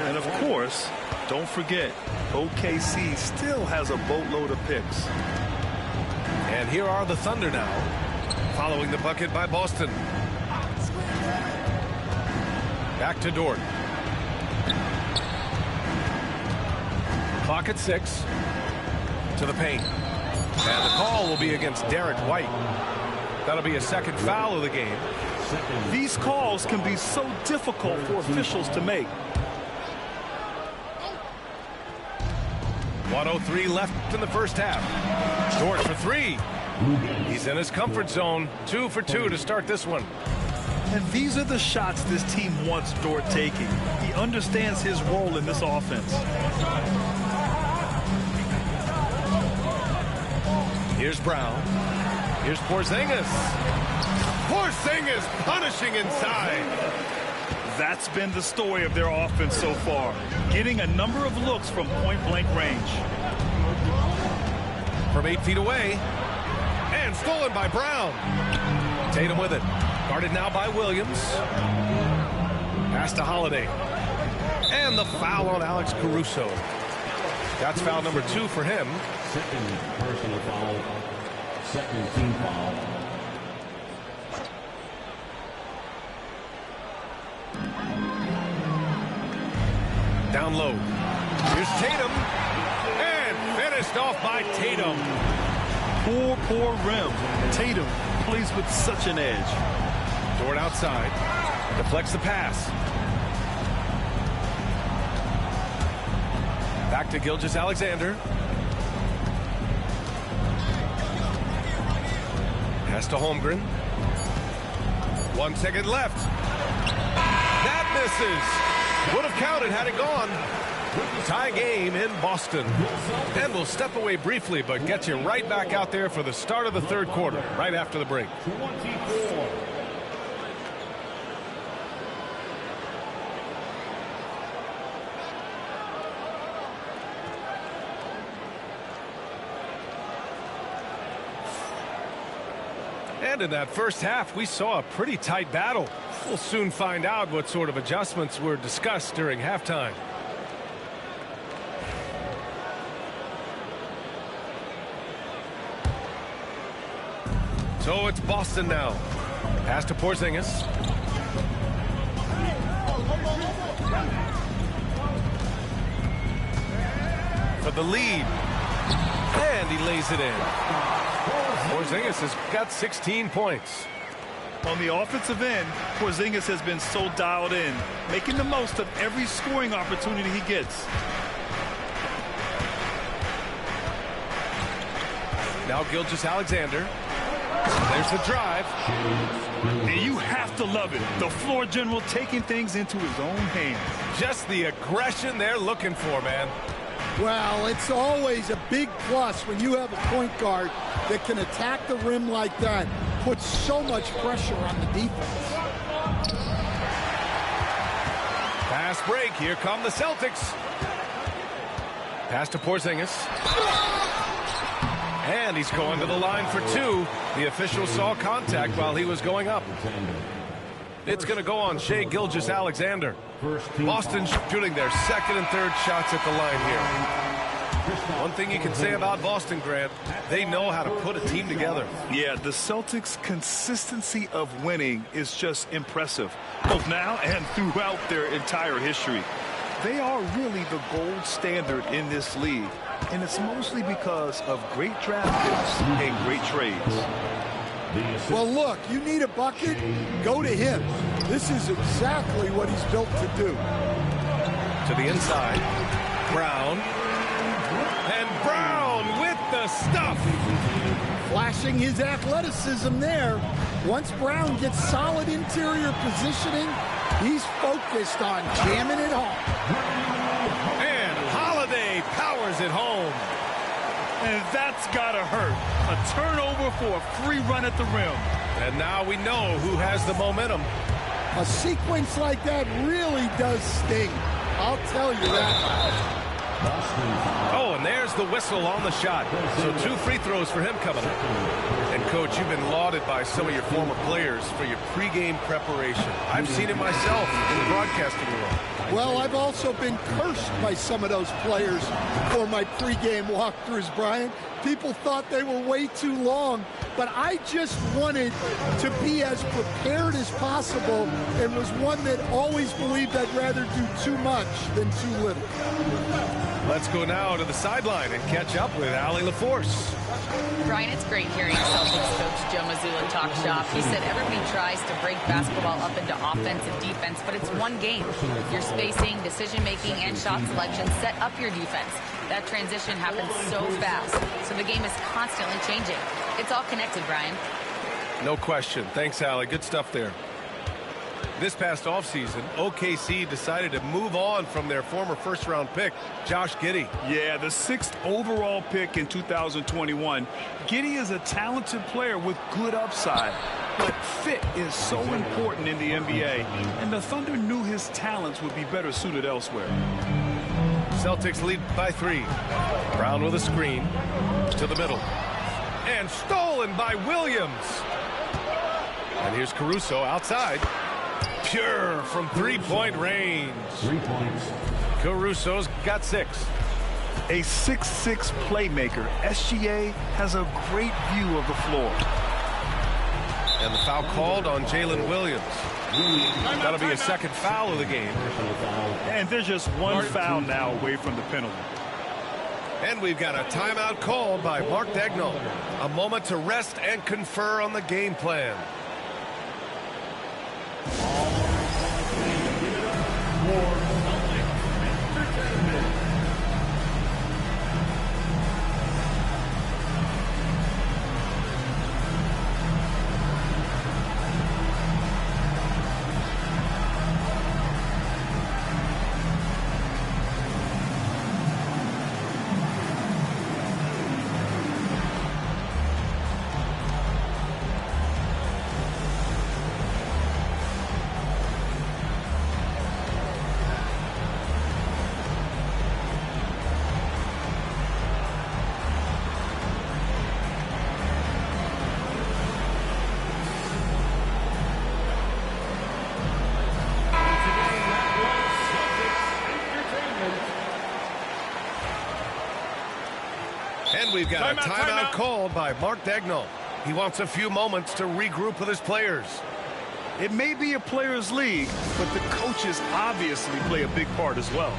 And of course, don't forget, OKC still has a boatload of picks. And here are the Thunder now, following the bucket by Boston. Back to Dort. Clock at 6. To the paint. And the call will be against Derek White. That'll be a second foul of the game. These calls can be so difficult for officials to make. 1:03 left in the first half. Dort for 3. He's in his comfort zone. 2 for 2 to start this one. And these are the shots this team wants Dort taking. He understands his role in this offense. Here's Brown. Here's Porzingis. Porzingis punishing inside. That's been the story of their offense so far, getting a number of looks from point-blank range. From 8 feet away. And stolen by Brown. Tatum with it. Guarded now by Williams. Pass to Holiday. And the foul on Alex Caruso. That's foul number 2 for him. Second personal foul, second team foul. Down low. Here's Tatum. And finished off by Tatum. Poor rim. Tatum plays with such an edge. Dort outside. Deflects the pass. Back to Gilgeous-Alexander. Pass to Holmgren. 1 second left. That misses. Would have counted had it gone. Tie game in Boston. And we'll step away briefly, but get you right back out there for the start of the third quarter, right after the break. 24. And in that first half, we saw a pretty tight battle. We'll soon find out what sort of adjustments were discussed during halftime. So it's Boston now. Pass to Porzingis. For the lead. And he lays it in. Porzingis has got 16 points. On the offensive end, Porzingis has been so dialed in, making the most of every scoring opportunity he gets. Now Gilgeous-Alexander. There's the drive. And you have to love it. The floor general taking things into his own hands. Just the aggression they're looking for, man. Well, it's always a big plus when you have a point guard that can attack the rim like that. Puts so much pressure on the defense. Fast break. Here come the Celtics. Pass to Porzingis. And he's going to the line for 2. The official saw contact while he was going up. It's going to go on Shai Gilgeous-Alexander. Boston shooting their second and third shots at the line here. One thing you can say about Boston, Grant, they know how to put a team together. Yeah, the Celtics' consistency of winning is just impressive, both now and throughout their entire history. They are really the gold standard in this league, and it's mostly because of great draft picks and great trades. Well, look, you need a bucket, go to him. This is exactly what he's built to do. To the inside, Brown. And Brown with the stuff. Flashing his athleticism there. Once Brown gets solid interior positioning, he's focused on jamming it home. And Holiday powers it home. And that's got to hurt. A turnover for a free run at the rim. And now we know who has the momentum. A sequence like that really does sting. I'll tell you that. Oh, and there's the whistle on the shot. So 2 free throws for him coming up. And, Coach, you've been lauded by some of your former players for your pregame preparation. I've seen it myself in the broadcasting world. Well, I've also been cursed by some of those players for my pregame walkthroughs, Brian. People thought they were way too long, but I just wanted to be as prepared as possible and was one that always believed I'd rather do too much than too little. Let's go now to the sideline and catch up with Allie LaForce. Brian, it's great hearing Celtics coach Joe Mazzulla talk shop. He said everybody tries to break basketball up into offense and defense, but it's one game. Your spacing, decision-making, and shot selection set up your defense. That transition happens so fast, so the game is constantly changing. It's all connected, Brian. No question. Thanks, Allie. Good stuff there. This past offseason, OKC decided to move on from their former first-round pick, Josh Giddey. Yeah, the 6th overall pick in 2021. Giddey is a talented player with good upside, but fit is so important in the NBA, and the Thunder knew his talents would be better suited elsewhere. Celtics lead by 3. Brown with a screen to the middle. And stolen by Williams. And here's Caruso outside. Pure from three-point range. 3 points. Caruso's got 6. A 6'6" playmaker, SGA has a great view of the floor. And the foul called on Jalen Williams. That'll be a second foul of the game. And there's just one foul now away from the penalty. And we've got a timeout called by Mark Daigneault. A moment to rest and confer on the game plan. And we've got a timeout called by Mark Daigneault. He wants a few moments to regroup with his players. It may be a players' league, but the coaches obviously play a big part as well.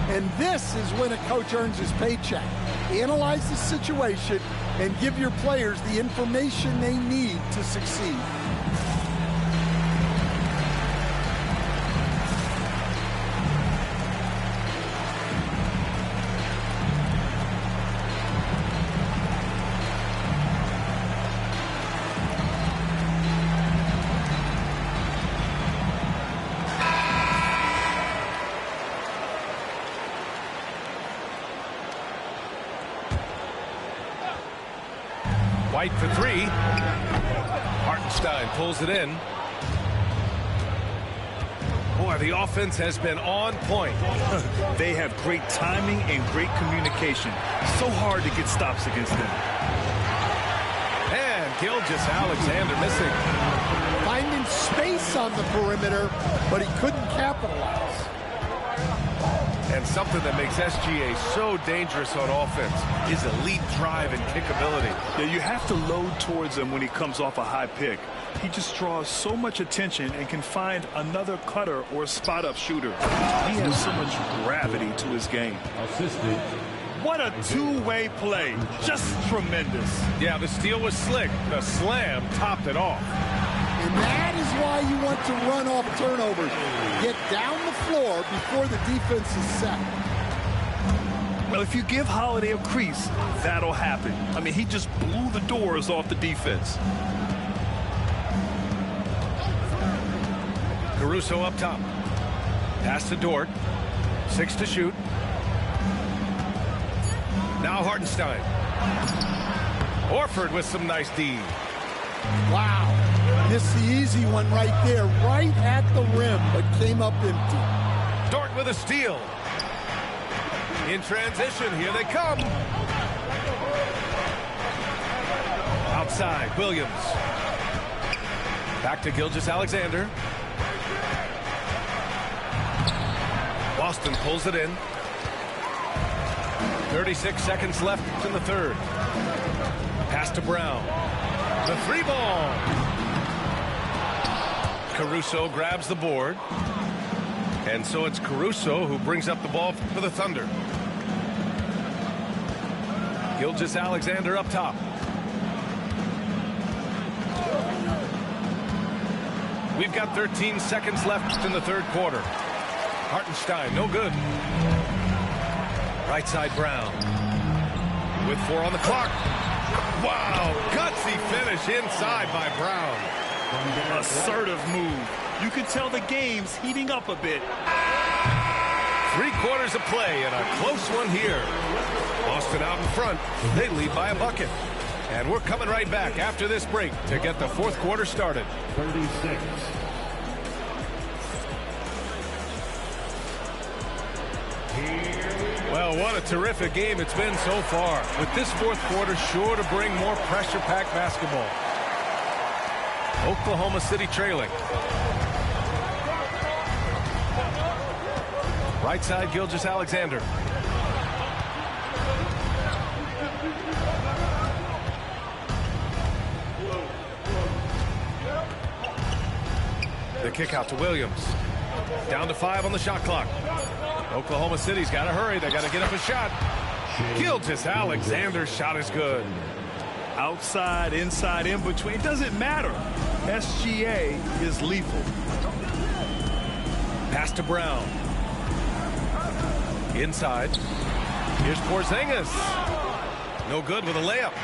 And this is when a coach earns his paycheck. Analyze the situation and give your players the information they need to succeed. White for 3. Hartenstein pulls it in. Boy, the offense has been on point. They have great timing and great communication. So hard to get stops against them. And Gilgeous-Alexander missing. Finding space on the perimeter, but he couldn't capitalize. And something that makes SGA so dangerous on offense is elite drive and kickability. Yeah, you have to load towards him when he comes off a high pick. He just draws so much attention and can find another cutter or spot-up shooter. He has so much gravity to his game. Assisted. What a two-way play. Just tremendous. Yeah, the steal was slick. The slam topped it off. And that is why you want to run off turnovers. Get down the floor before the defense is set. Well, if you give Holiday a crease, that'll happen. I mean, he just blew the doors off the defense. Caruso up top. Pass to Dort. 6 to shoot. Now Hartenstein. Horford with some nice D. Wow. Missed the easy one right there, right at the rim, but came up empty. Dort with a steal. In transition, here they come. Outside, Williams. Back to Gilgeous-Alexander. Boston pulls it in. 36 seconds left in the third. Pass to Brown. The 3-ball. Caruso grabs the board. And so it's Caruso who brings up the ball for the Thunder. Gilgeous-Alexander up top. We've got 13 seconds left in the third quarter. Hartenstein, no good. Right side, Brown. With 4 on the clock. Wow, gutsy finish inside by Brown. Assertive move. You can tell the game's heating up a bit. 3 quarters of play and a close one here. Boston out in front. They lead by a bucket. And we're coming right back after this break to get the fourth quarter started. 36. Well, what a terrific game it's been so far. With this fourth quarter sure to bring more pressure-packed basketball. Oklahoma City trailing. Right side, Gilgeous-Alexander. The kick out to Williams. Down to 5 on the shot clock. Oklahoma City's got to hurry. They got to get up a shot. Gilgeous-Alexander's shot is good. Outside, inside, in between, it doesn't matter. SGA is lethal. Pass to Brown. Inside. Here's Porzingis. No good with a layup.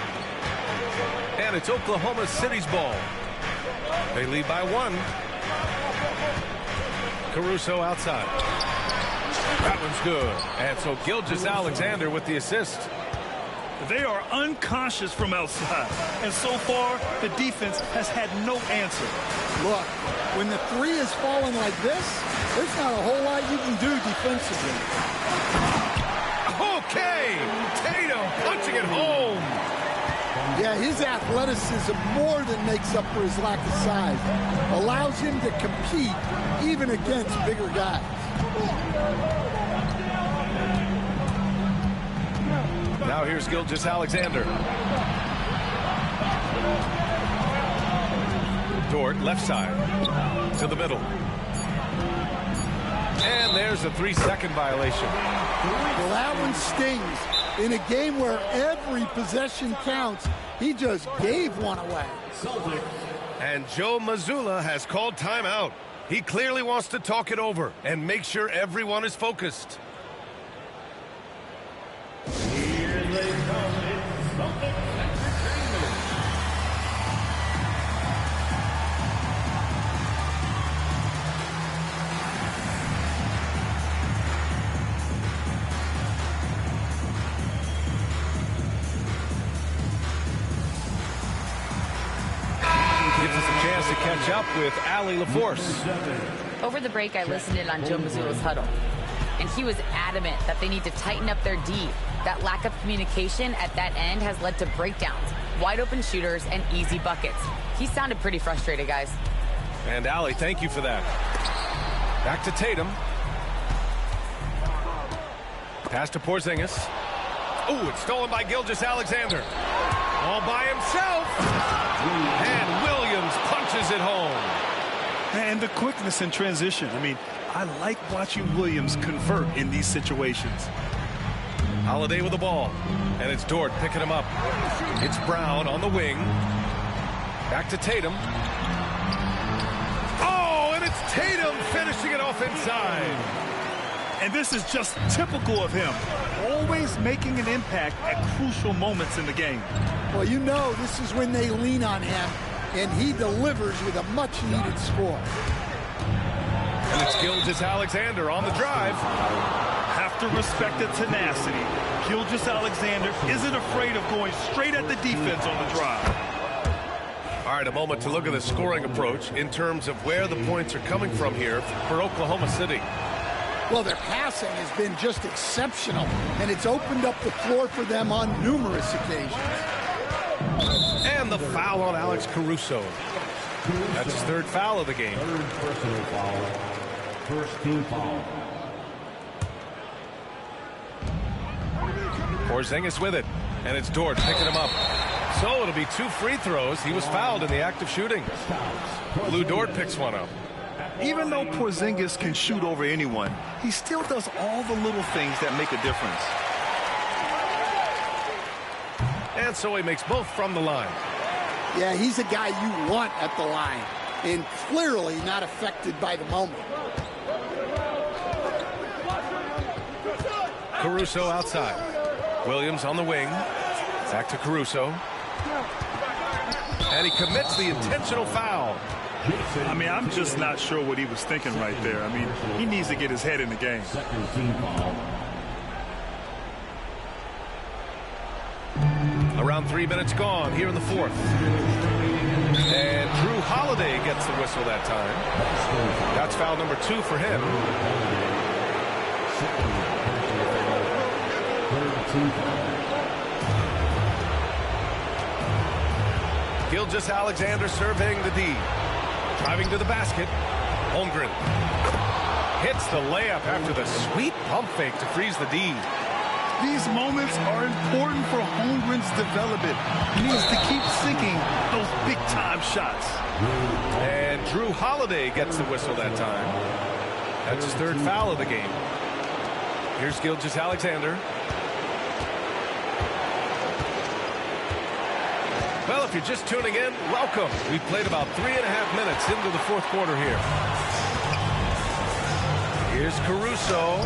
And it's Oklahoma City's ball. They lead by 1. Caruso outside. That one's good. And so Gilgeous-Alexander with the assist. They are unconscious from outside. And so far, the defense has had no answer. Look, when the 3 is falling like this, there's not a whole lot you can do defensively. Okay, Tatum punching it home. Yeah, his athleticism more than makes up for his lack of size. Allows him to compete even against bigger guys. Now here's Gilgeous-Alexander. Dort, left side, to the middle. And there's a 3-second violation. Well, that one stings. In a game where every possession counts, he just gave one away. And Joe Mazzulla has called timeout. He clearly wants to talk it over and make sure everyone is focused. Here they come. It's Celtics Entertainment. Gives us a chance to catch up with Allie LaForce. Over the break, I listened in on Joe Mazzulla's huddle, and he was adamant that they need to tighten up their D. That lack of communication at that end has led to breakdowns, wide open shooters, and easy buckets. He sounded pretty frustrated, guys. And Allie, thank you for that. Back to Tatum. Pass to Porzingis. Ooh, it's stolen by Gilgeous-Alexander. All by himself. And Williams punches it home. And the quickness in transition. I mean, I like watching Williams convert in these situations. Holiday with the ball. And it's Dort picking him up. It's Brown on the wing. Back to Tatum. Oh, and it's Tatum finishing it off inside. And this is just typical of him. Always making an impact at crucial moments in the game. Well, you know this is when they lean on him, and he delivers with a much-needed score. And it's Gilgeous-Alexander on the drive. Have to respect the tenacity. Gilgeous-Alexander isn't afraid of going straight at the defense on the drive. All right, a moment to look at the scoring approach in terms of where the points are coming from here for Oklahoma City. Well, their passing has been just exceptional, and it's opened up the floor for them on numerous occasions. And the foul on Alex Caruso. That's his third foul of the game. Third personal foul. First team foul. Porzingis with it, and it's Dort picking him up. So it'll be 2 free throws. He was fouled in the act of shooting. Lou Dort picks one up. Even though Porzingis can shoot over anyone, he still does all the little things that make a difference. And so he makes both from the line. Yeah, he's a guy you want at the line, and clearly not affected by the moment. Caruso outside. Williams on the wing. Back to Caruso. And he commits the intentional foul. I mean, I'm just not sure what he was thinking right there. I mean, he needs to get his head in the game. Second team foul. Around 3 minutes gone here in the fourth. And Drew Holiday gets the whistle that time. That's foul number 2 for him. Gilgeous-Alexander surveying the D. Driving to the basket. Holmgren hits the layup after the sweet pump fake to freeze the D. These moments are important for Holmgren's development. He needs to keep sinking those big-time shots. And Drew Holiday gets the whistle that time. That's his third foul of the game. Here's Gilgeous-Alexander. Well, if you're just tuning in, welcome. We've played about 3.5 minutes into the fourth quarter here. Here's Caruso.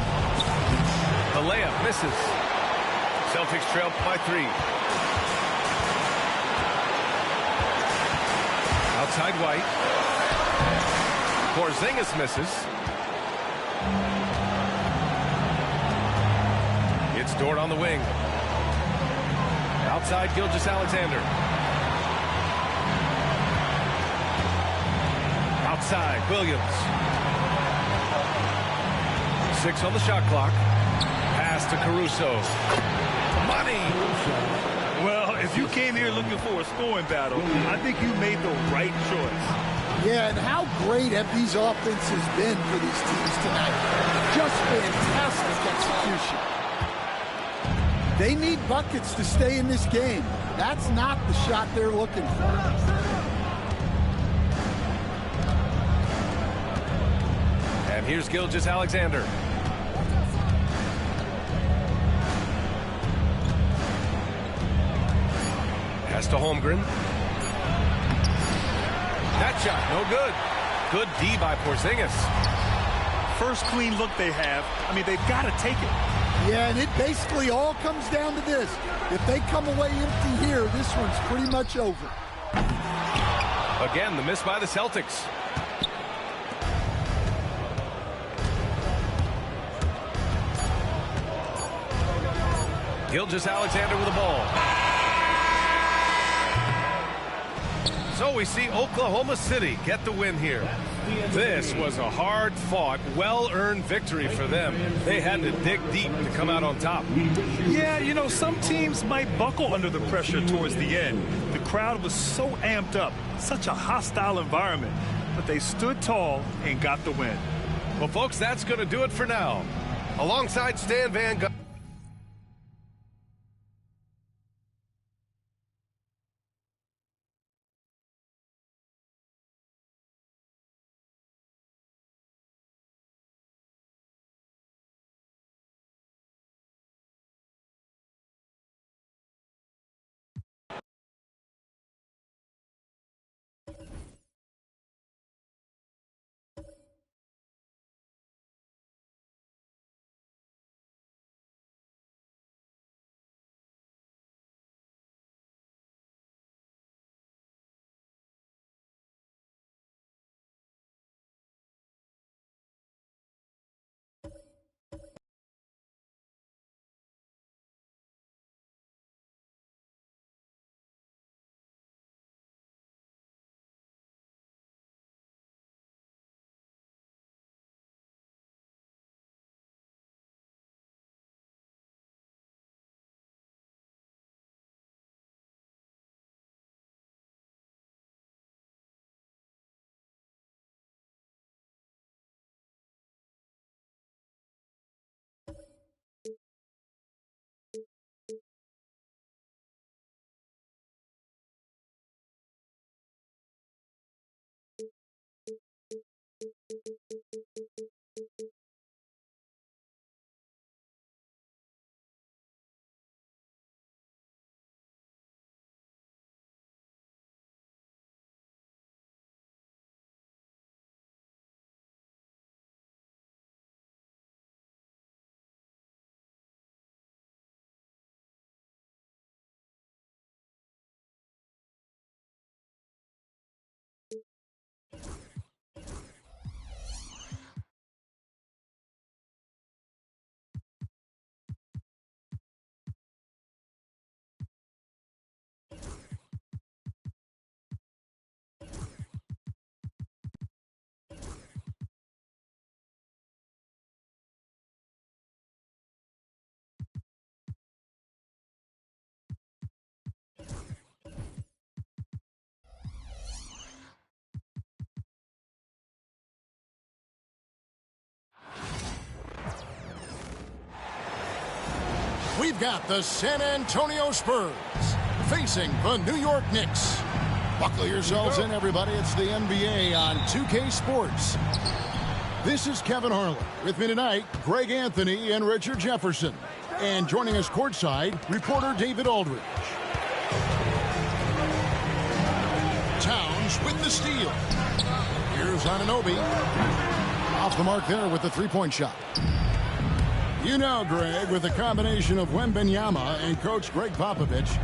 The layup misses. Celtics trail by 3. Outside White. Porzingis misses. It's Dort on the wing. Outside Gilgeous-Alexander. Outside Williams. 6 on the shot clock. Pass to Caruso. Money. Well, if you came here looking for a scoring battle, I think you made the right choice. Yeah, and how great have these offenses been for these teams tonight? Just fantastic execution. They need buckets to stay in this game. That's not the shot they're looking for. And here's Gilgeous-Alexander. Pass to Holmgren. That shot, no good. Good D by Porzingis. First clean look they have. I mean, they've got to take it. Yeah, and it basically all comes down to this. If they come away empty here, this one's pretty much over. Again, the miss by the Celtics. Gilgeous-Alexander with the ball. So we see Oklahoma City get the win here. This was a hard-fought, well-earned victory for them. They had to dig deep to come out on top. Yeah, you know, some teams might buckle under the pressure towards the end. The crowd was so amped up, such a hostile environment, but they stood tall and got the win. Well, folks, that's going to do it for now. Alongside Stan Van Gundy. We've got the San Antonio Spurs facing the New York Knicks. Buckle yourselves in, everybody. It's the NBA on 2K Sports. This is Kevin Harlan. With me tonight, Greg Anthony and Richard Jefferson. And joining us courtside, reporter David Aldridge. Towns with the steal. Here's Anunoby. Off the mark there with the three-point shot. You know, Greg, with the combination of Wembanyama and Coach Greg Popovich,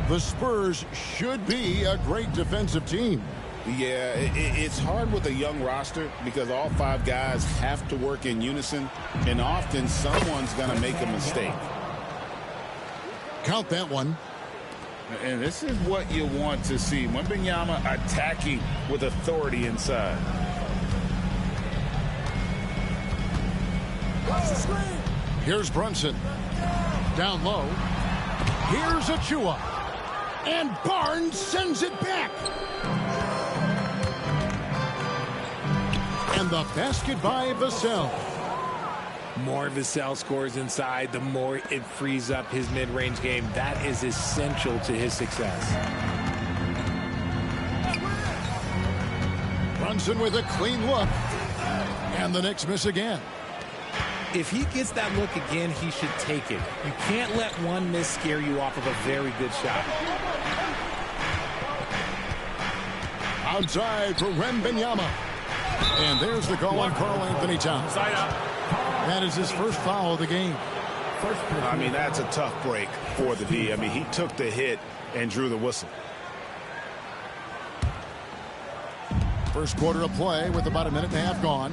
the Spurs should be a great defensive team. Yeah, it's hard with a young roster because all five guys have to work in unison, and often someone's going to make a mistake. Count that one. And this is what you want to see. Wembanyama attacking with authority inside. Here's Brunson. Down low. Here's Achua. And Barnes sends it back. And the basket by Vassell. More Vassell scores inside, the more it frees up his mid-range game. That is essential to his success. Brunson with a clean look. And the Knicks miss again. If he gets that look again, he should take it. You can't let one miss scare you off of a very good shot. Outside for Wembanyama. And there's the call on Karl Anthony Towns. Side out. That is his first foul of the game. I mean, that's a tough break for the D. I mean, he took the hit and drew the whistle. First quarter of play with about a minute and a half gone.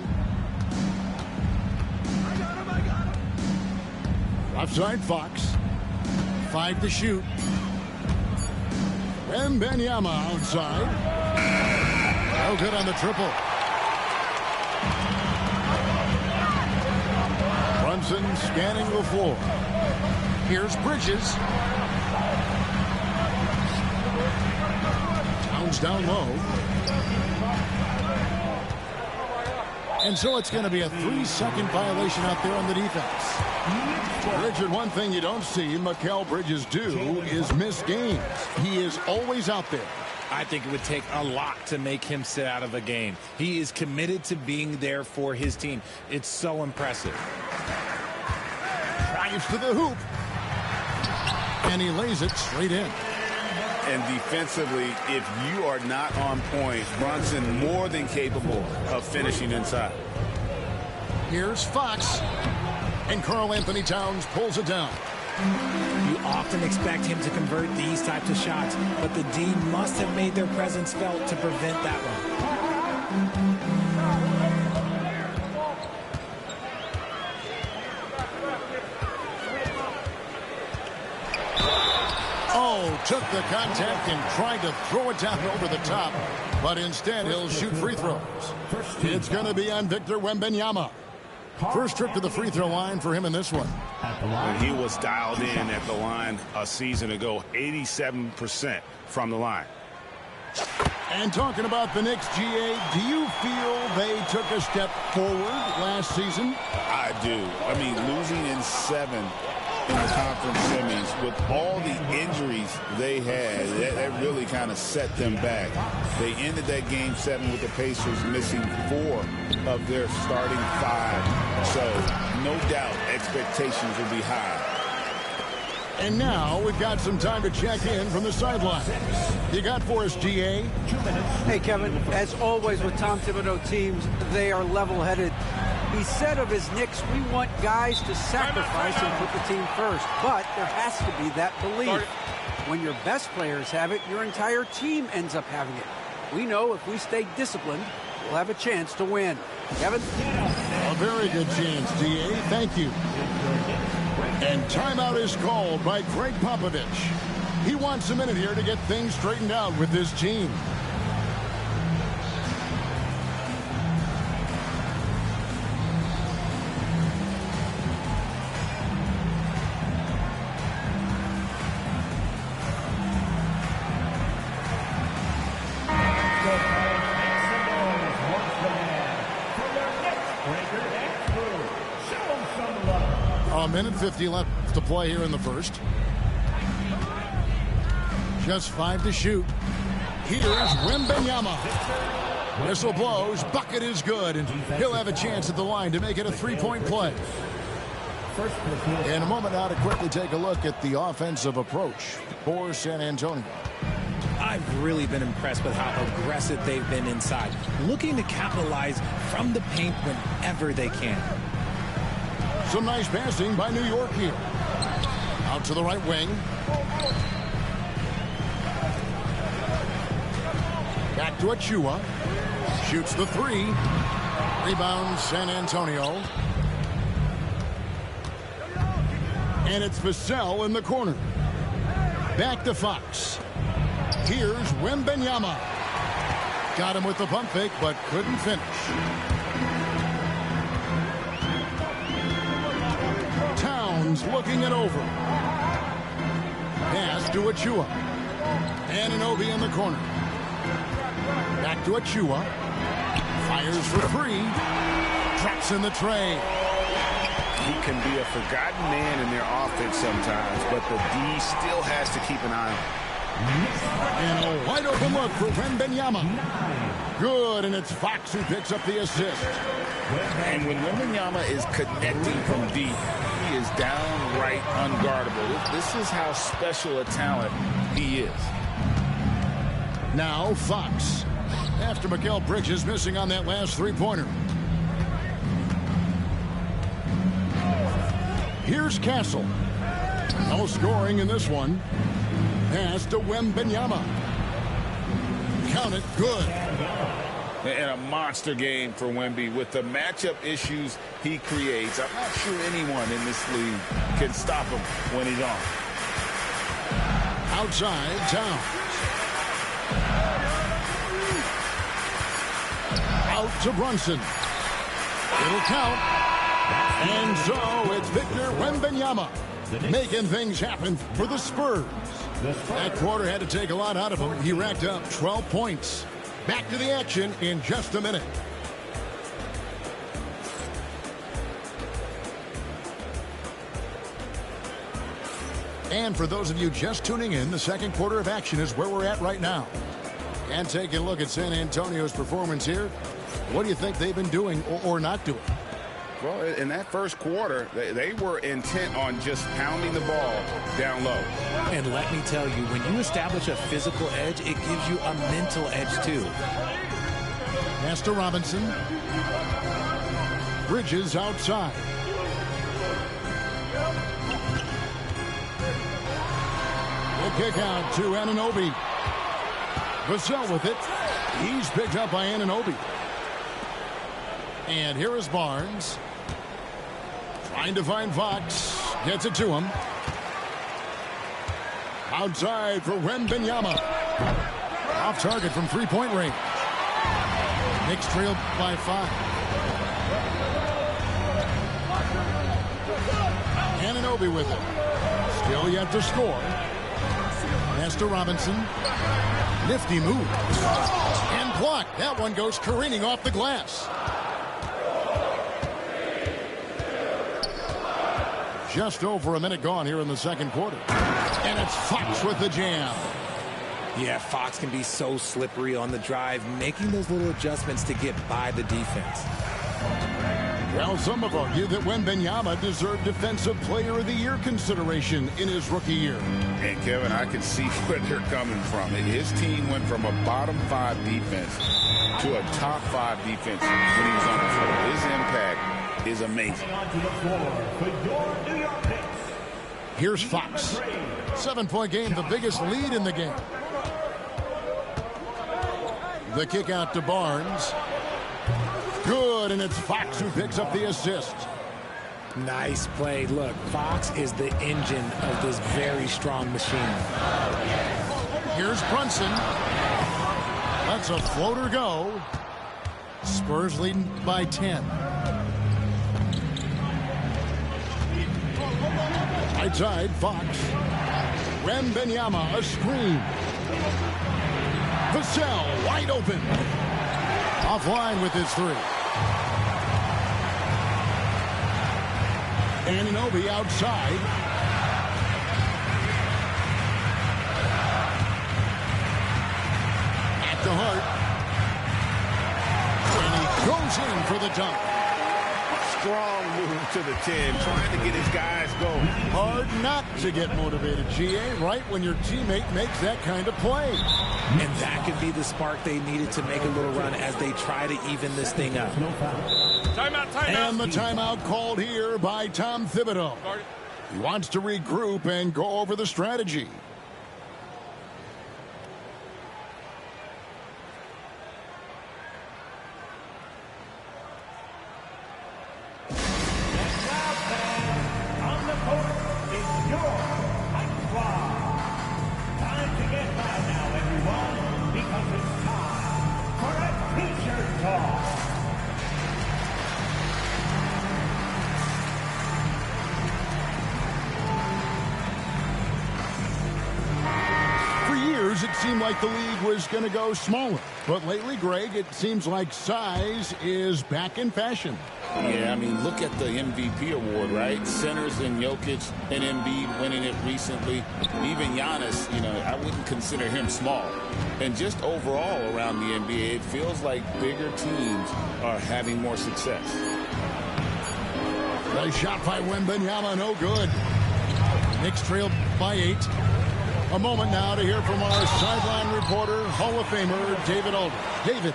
Offside Fox. 5 to shoot. Wembanyama outside. No good on the triple. Brunson scanning the floor. Here's Bridges. Towns down low. And so it's going to be a 3-second violation out there on the defense. Richard, one thing you don't see Mikal Bridges do is miss games. He is always out there. I think it would take a lot to make him sit out of a game. He is committed to being there for his team. It's so impressive. Drives to the hoop. And he lays it straight in. And defensively, if you are not on point, Brunson more than capable of finishing inside. Here's Fox. And Karl Anthony Towns pulls it down. You often expect him to convert these types of shots, but the D must have made their presence felt to prevent that one. Oh, took the contact and tried to throw it down over the top, but instead he'll shoot free throws. It's going to be on Victor Wembanyama. First trip to the free throw line for him in this one. When he was dialed in at the line a season ago, 87% from the line. And talking about the Knicks, GA, do you feel they took a step forward last season? I do. I mean, losing in 7 in the conference semis with all the injuries they had. That really kind of set them back. They ended that game 7 with the Pacers missing 4 of their starting 5. So no doubt expectations will be high. And now we've got some time to check in from the sideline. You got for us, GA? Hey, Kevin, as always with Tom Thibodeau teams, they are level-headed. He said of his Knicks, we want guys to sacrifice and put the team first. But there has to be that belief. When your best players have it, your entire team ends up having it. We know if we stay disciplined, we'll have a chance to win. Kevin? A very good chance, GA. Thank you. And timeout is called by Greg Popovich. He wants a minute here to get things straightened out with his team. A minute 50 left to play here in the first. Just 5 to shoot. Here's Wembanyama. Whistle blows. Bucket is good, and he'll have a chance at the line to make it a 3-point play. In a moment now to quickly take a look at the offensive approach for San Antonio. I've really been impressed with how aggressive they've been inside, looking to capitalize from the paint whenever they can. Some nice passing by New York here. Out to the right wing. Back to Achua. Shoots the 3. Rebound San Antonio. And it's Vassell in the corner. Back to Fox. Here's Wembanyama. Got him with the pump fake, but couldn't finish. Looking it over. Pass to Achua. Anunoby in the corner. Back to Achua. Fires for 3. Drops in the tray. He can be a forgotten man in their offense sometimes, but the D still has to keep an eye on him. And a wide open look for Wembanyama. Good, and it's Fox who picks up the assist. And when Wembanyama is connecting from deep, he is downright unguardable. This is how special a talent he is. Now Fox. After Mikal Bridges missing on that last 3-pointer. Here's Castle. No scoring in this one. Pass to Wembanyama. Count it. Good. And a monster game for Wemby with the matchup issues he creates. I'm not sure anyone in this league can stop him when he's on. Outside, Towns. Out to Brunson. It'll count. And so it's Victor Wembanyama making things happen for the Spurs. That quarter had to take a lot out of him. He racked up 12 points. Back to the action in just a minute. And for those of you just tuning in, the second quarter of action is where we're at right now. And taking a look at San Antonio's performance here, what do you think they've been doing or not doing? Well, in that first quarter, they were intent on just pounding the ball down low. And let me tell you, when you establish a physical edge, it gives you a mental edge too. Pass to Robinson. Bridges outside. The kick out to Anunoby. Vassell with it. He's picked up by Anunoby. And here is Barnes. Trying to find Fox. Gets it to him. Outside for Wembanyama. Off target from 3-point range. Knicks trail by 5. Anunoby with it. Still yet to score. Pass to Robinson. Nifty move. And blocked. That one goes careening off the glass. just over a minute gone here in the second quarter. And it's Fox with the jam. Yeah, Fox can be so slippery on the drive, making those little adjustments to get by the defense. Well, some have argued that Wembanyama deserved Defensive Player of the Year consideration in his rookie year. And, Kevin, I can see where they're coming from. His team went from a bottom 5 defense to a top 5 defense when he was on the floor. His impact is amazing. Here's Fox. 7-point game, the biggest lead in the game. The kick out to Barnes. Good, and it's Fox who picks up the assist. Nice play. Look, Fox is the engine of this very strong machine. Here's Brunson. That's a floater go. Spurs leading by 10. Right side, Fox. Wembanyama, a screen. Vassell, wide open. Offline with his 3. Anunoby outside. At the heart. And he goes in for the dunk. Strong move to the 10, trying to get his guys going. Hard not to get motivated, GA, right when your teammate makes that kind of play. And that could be the spark they needed to make a little run as they try to even this thing up. Timeout, timeout. And the timeout called here by Tom Thibodeau. He wants to regroup and go over the strategy. It seemed like the league was going to go smaller. But lately, Greg, it seems like size is back in fashion. Yeah, I mean, look at the MVP award, right? Centers and Jokic and Embiid winning it recently. Even Giannis, you know, I wouldn't consider him small. And just overall around the NBA, it feels like bigger teams are having more success. The shot by Wembanyama, no good. Knicks trailed by 8. A moment now to hear from our sideline reporter, Hall of Famer David Alden. David.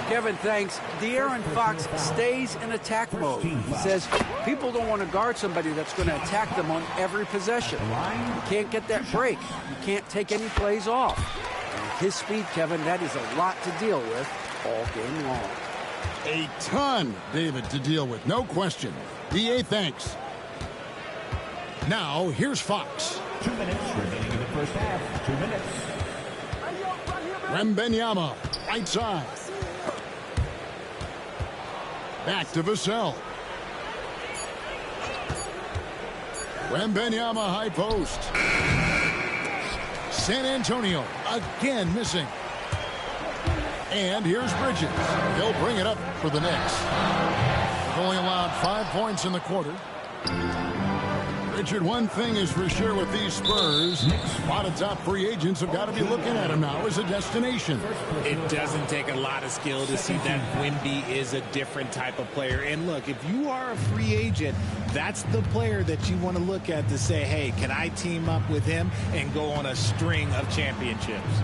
Kevin, thanks. De'Aaron Fox stays in attack mode. He says people don't want to guard somebody that's going to attack them on every possession. You can't get that break. You can't take any plays off. And with his speed, Kevin, that is a lot to deal with all game long. A ton, David, to deal with. No question. DA, thanks. Now, here's Fox. 2 minutes remaining in the first half. 2 minutes. Wembanyama, right side. Back to Vassell. Wembanyama, high post. San Antonio, again missing. And here's Bridges. He'll bring it up for the Knicks. They've only allowed 5 points in the quarter. Richard, one thing is for sure with these Spurs, a lot of top free agents have got to be looking at him now as a destination. It doesn't take a lot of skill to see that Wemby is a different type of player. And look, if you are a free agent, that's the player that you want to look at to say, hey, can I team up with him and go on a string of championships?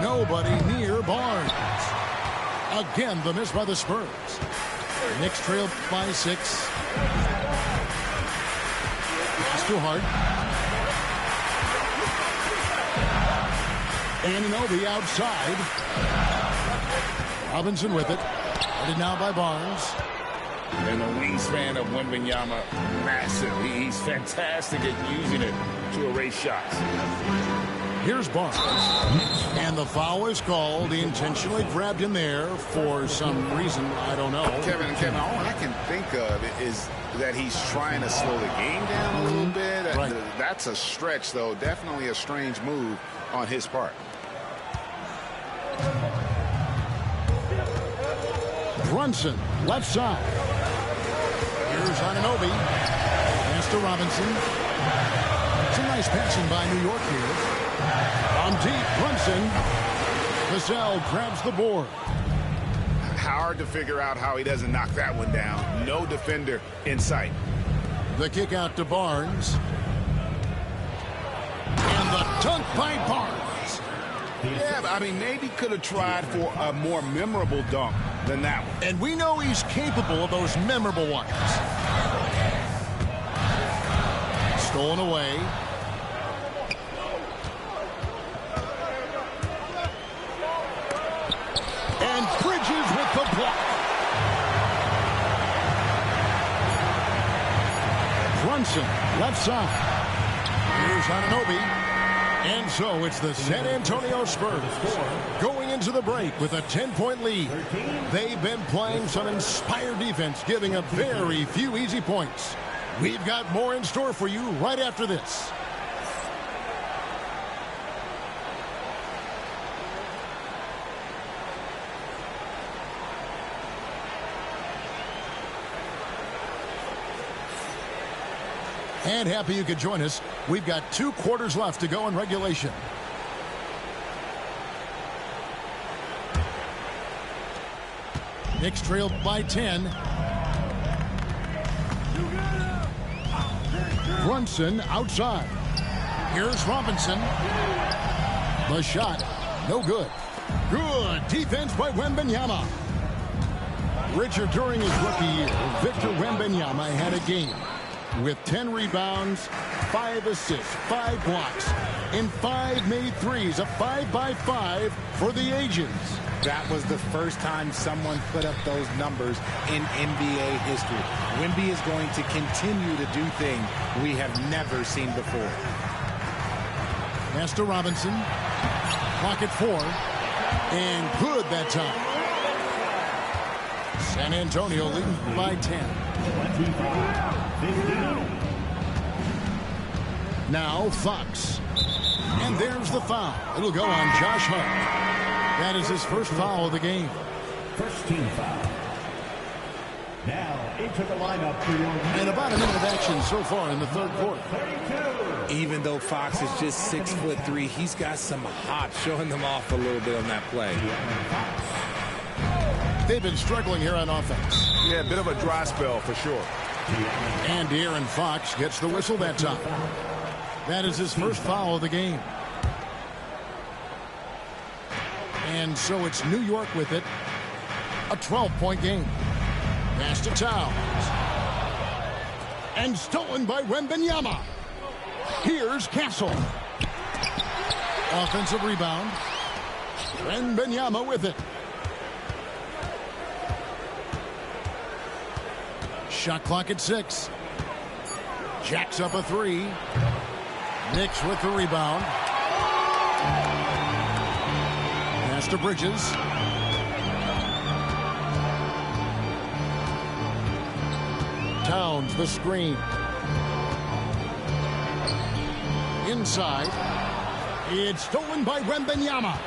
Nobody near Barnes. Again, the miss by the Spurs. Knicks trail by 6. It's too hard. Anunoby outside. Robinson with it. Headed now by Barnes. And the wingspan of Wembanyama, massive. He's fantastic at using it to erase shots. Here's Barnes. And the foul is called. He intentionally grabbed him there for some reason. I don't know. Kevin, all I can think of is that he's trying to slow the game down a little bit. Right. That's a stretch, though. Definitely a strange move on his part. Brunson, left side. Here's Anunoby. to Robinson. Some nice passing by New York here. On deep, Brunson. Vassell grabs the board. Hard to figure out how he doesn't knock that one down. No defender in sight. The kick out to Barnes. And the dunk by Barnes. Yeah, I mean, maybe could have tried for a more memorable dunk than that one. And we know he's capable of those memorable ones. Stolen away. And Bridges with the block. Brunson, left side. Here's Anunoby. And so it's the San Antonio Spurs going into the break with a 10-point lead. They've been playing some inspired defense, giving up very few easy points. We've got more in store for you right after this. And happy you could join us. We've got 2 quarters left to go in regulation. Knicks trailed by 10. Brunson outside. Here's Robinson. The shot, no good. Good defense by Wembanyama. Richard, during his rookie year, Victor Wembanyama had a game with 10 rebounds, 5 assists, 5 blocks, and 5 made threes, a 5-by-5 for the ages. That was the first time someone put up those numbers in NBA history. Wemby is going to continue to do things we have never seen before. Pass to Robinson. Clock at 4. And good that time. San Antonio leading by 10. Now Fox. And there's the foul. It'll go on Josh Hart. That is his first foul of the game. First team foul. Now into the lineup for your... And about a minute of action so far in the third quarter. 32. Even though Fox is just 6'3", he's got some hop, showing them off a little bit on that play. They've been struggling here on offense. Yeah, a bit of a dry spell for sure. And De'Aaron Fox gets the whistle that time. That is his first foul of the game. And so it's New York with it. A 12-point game. Pass to Towns. And stolen by Wembanyama. Here's Castle. Offensive rebound. Wembanyama with it. Shot clock at 6. Jacks up a 3. Knicks with the rebound. Pass to Bridges. Towns the screen. Inside. It's stolen by Wembanyama.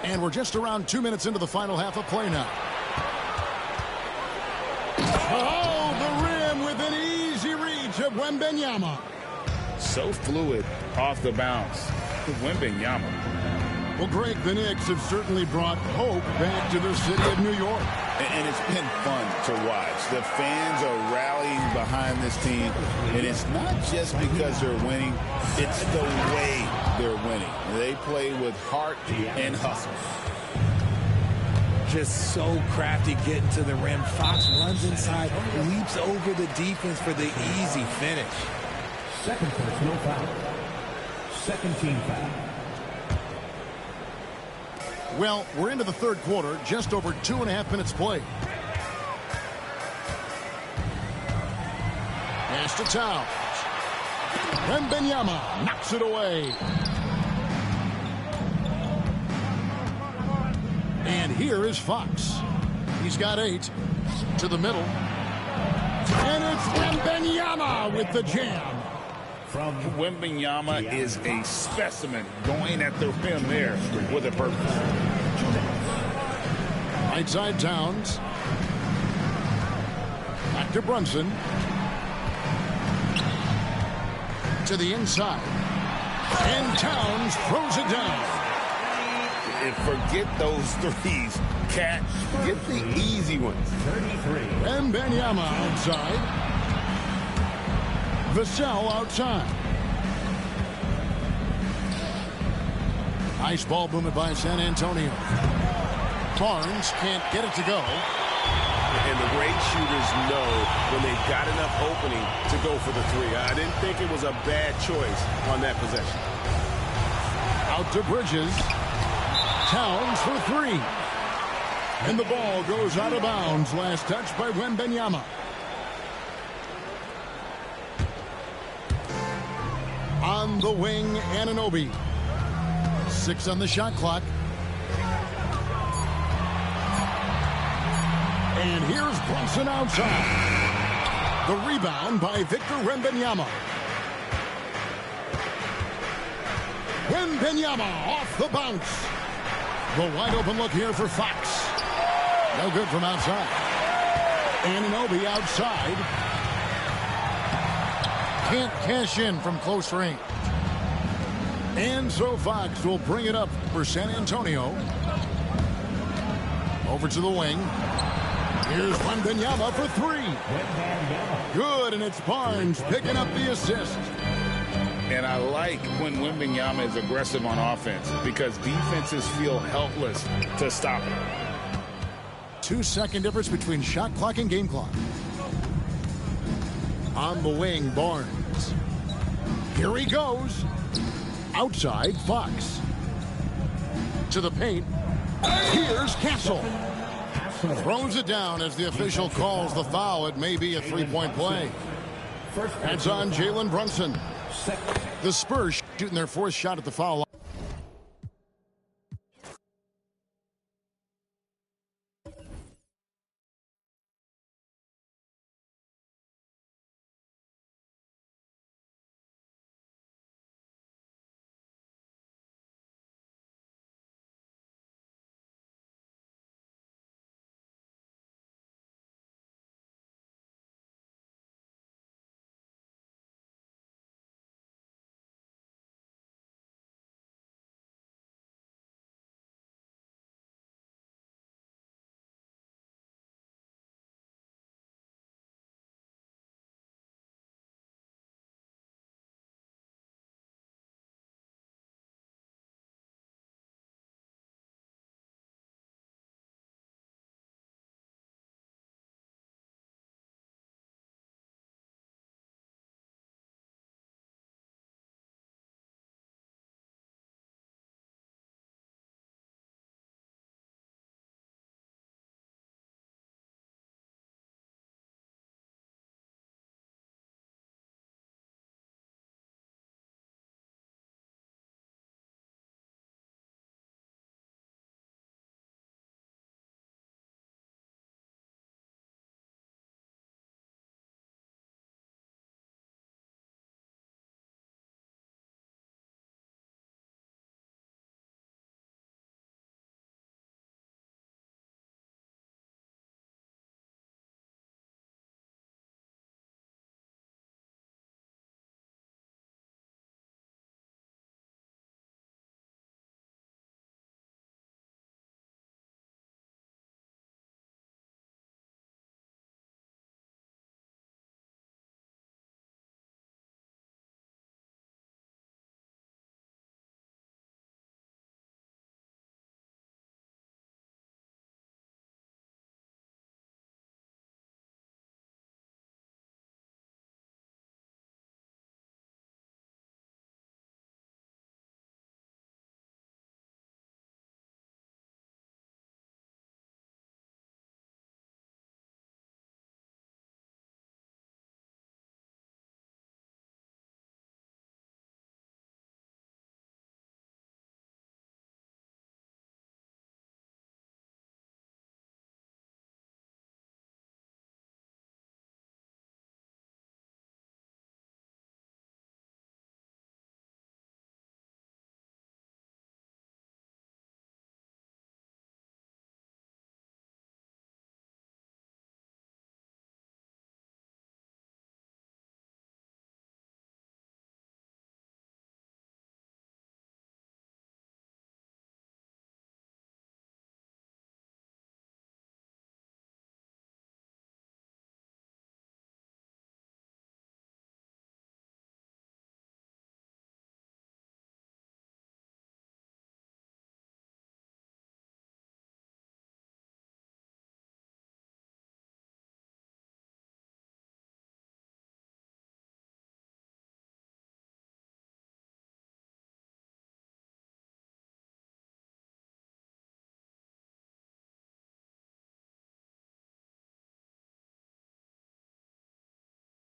And we're just around 2 minutes into the final half of play now. Oh, the rim with an easy reach of Wembanyama. So fluid off the bounce. Wembanyama. Well, Greg, the Knicks have certainly brought hope back to the city of New York. And it's been fun to watch. The fans are rallying behind this team. And it's not just because they're winning. It's the way they're winning. They play with heart and hustle. Just so crafty getting to the rim. Fox runs inside, leaps over the defense for the easy finish. Second personal foul. Second team foul. Well, we're into the third quarter, just over 2.5 minutes played. Pass to Towns. Wembanyama knocks it away. And here is Fox. He's got 8. To the middle. And it's Wembanyama with the jam. Wembanyama is a specimen going at the rim there with a purpose. Right side Towns. to Brunson. To the inside. And Towns throws it down. And forget those threes. Cat, get the easy ones. Wembanyama outside. Vassell outside. Nice ball movement by San Antonio. Barnes can't get it to go. And the great shooters know when they've got enough opening to go for the three. I didn't think it was a bad choice on that possession. Out to Bridges. Towns for three. And the ball goes out of bounds. Last touch by Wembanyama. On the wing, Anunoby. 6 on the shot clock. And here's Brunson outside. The rebound by Victor Wembanyama. Wembanyama off the bounce. The wide open look here for Fox. No good from outside. Anunoby outside. Can't cash in from close range. And so Fox will bring it up for San Antonio. Over to the wing. Here's Wembanyama for three. Good, and it's Barnes picking up the assist. And I like when Wembanyama is aggressive on offense because defenses feel helpless to stop him. 2-second difference between shot clock and game clock. On the wing, Barnes. Here he goes. Outside, Fox. To the paint. Here's Castle. Throws it down as the official calls the foul. It may be a three-point play. That's on Jalen Brunson. The Spurs shooting their fourth shot at the foul line.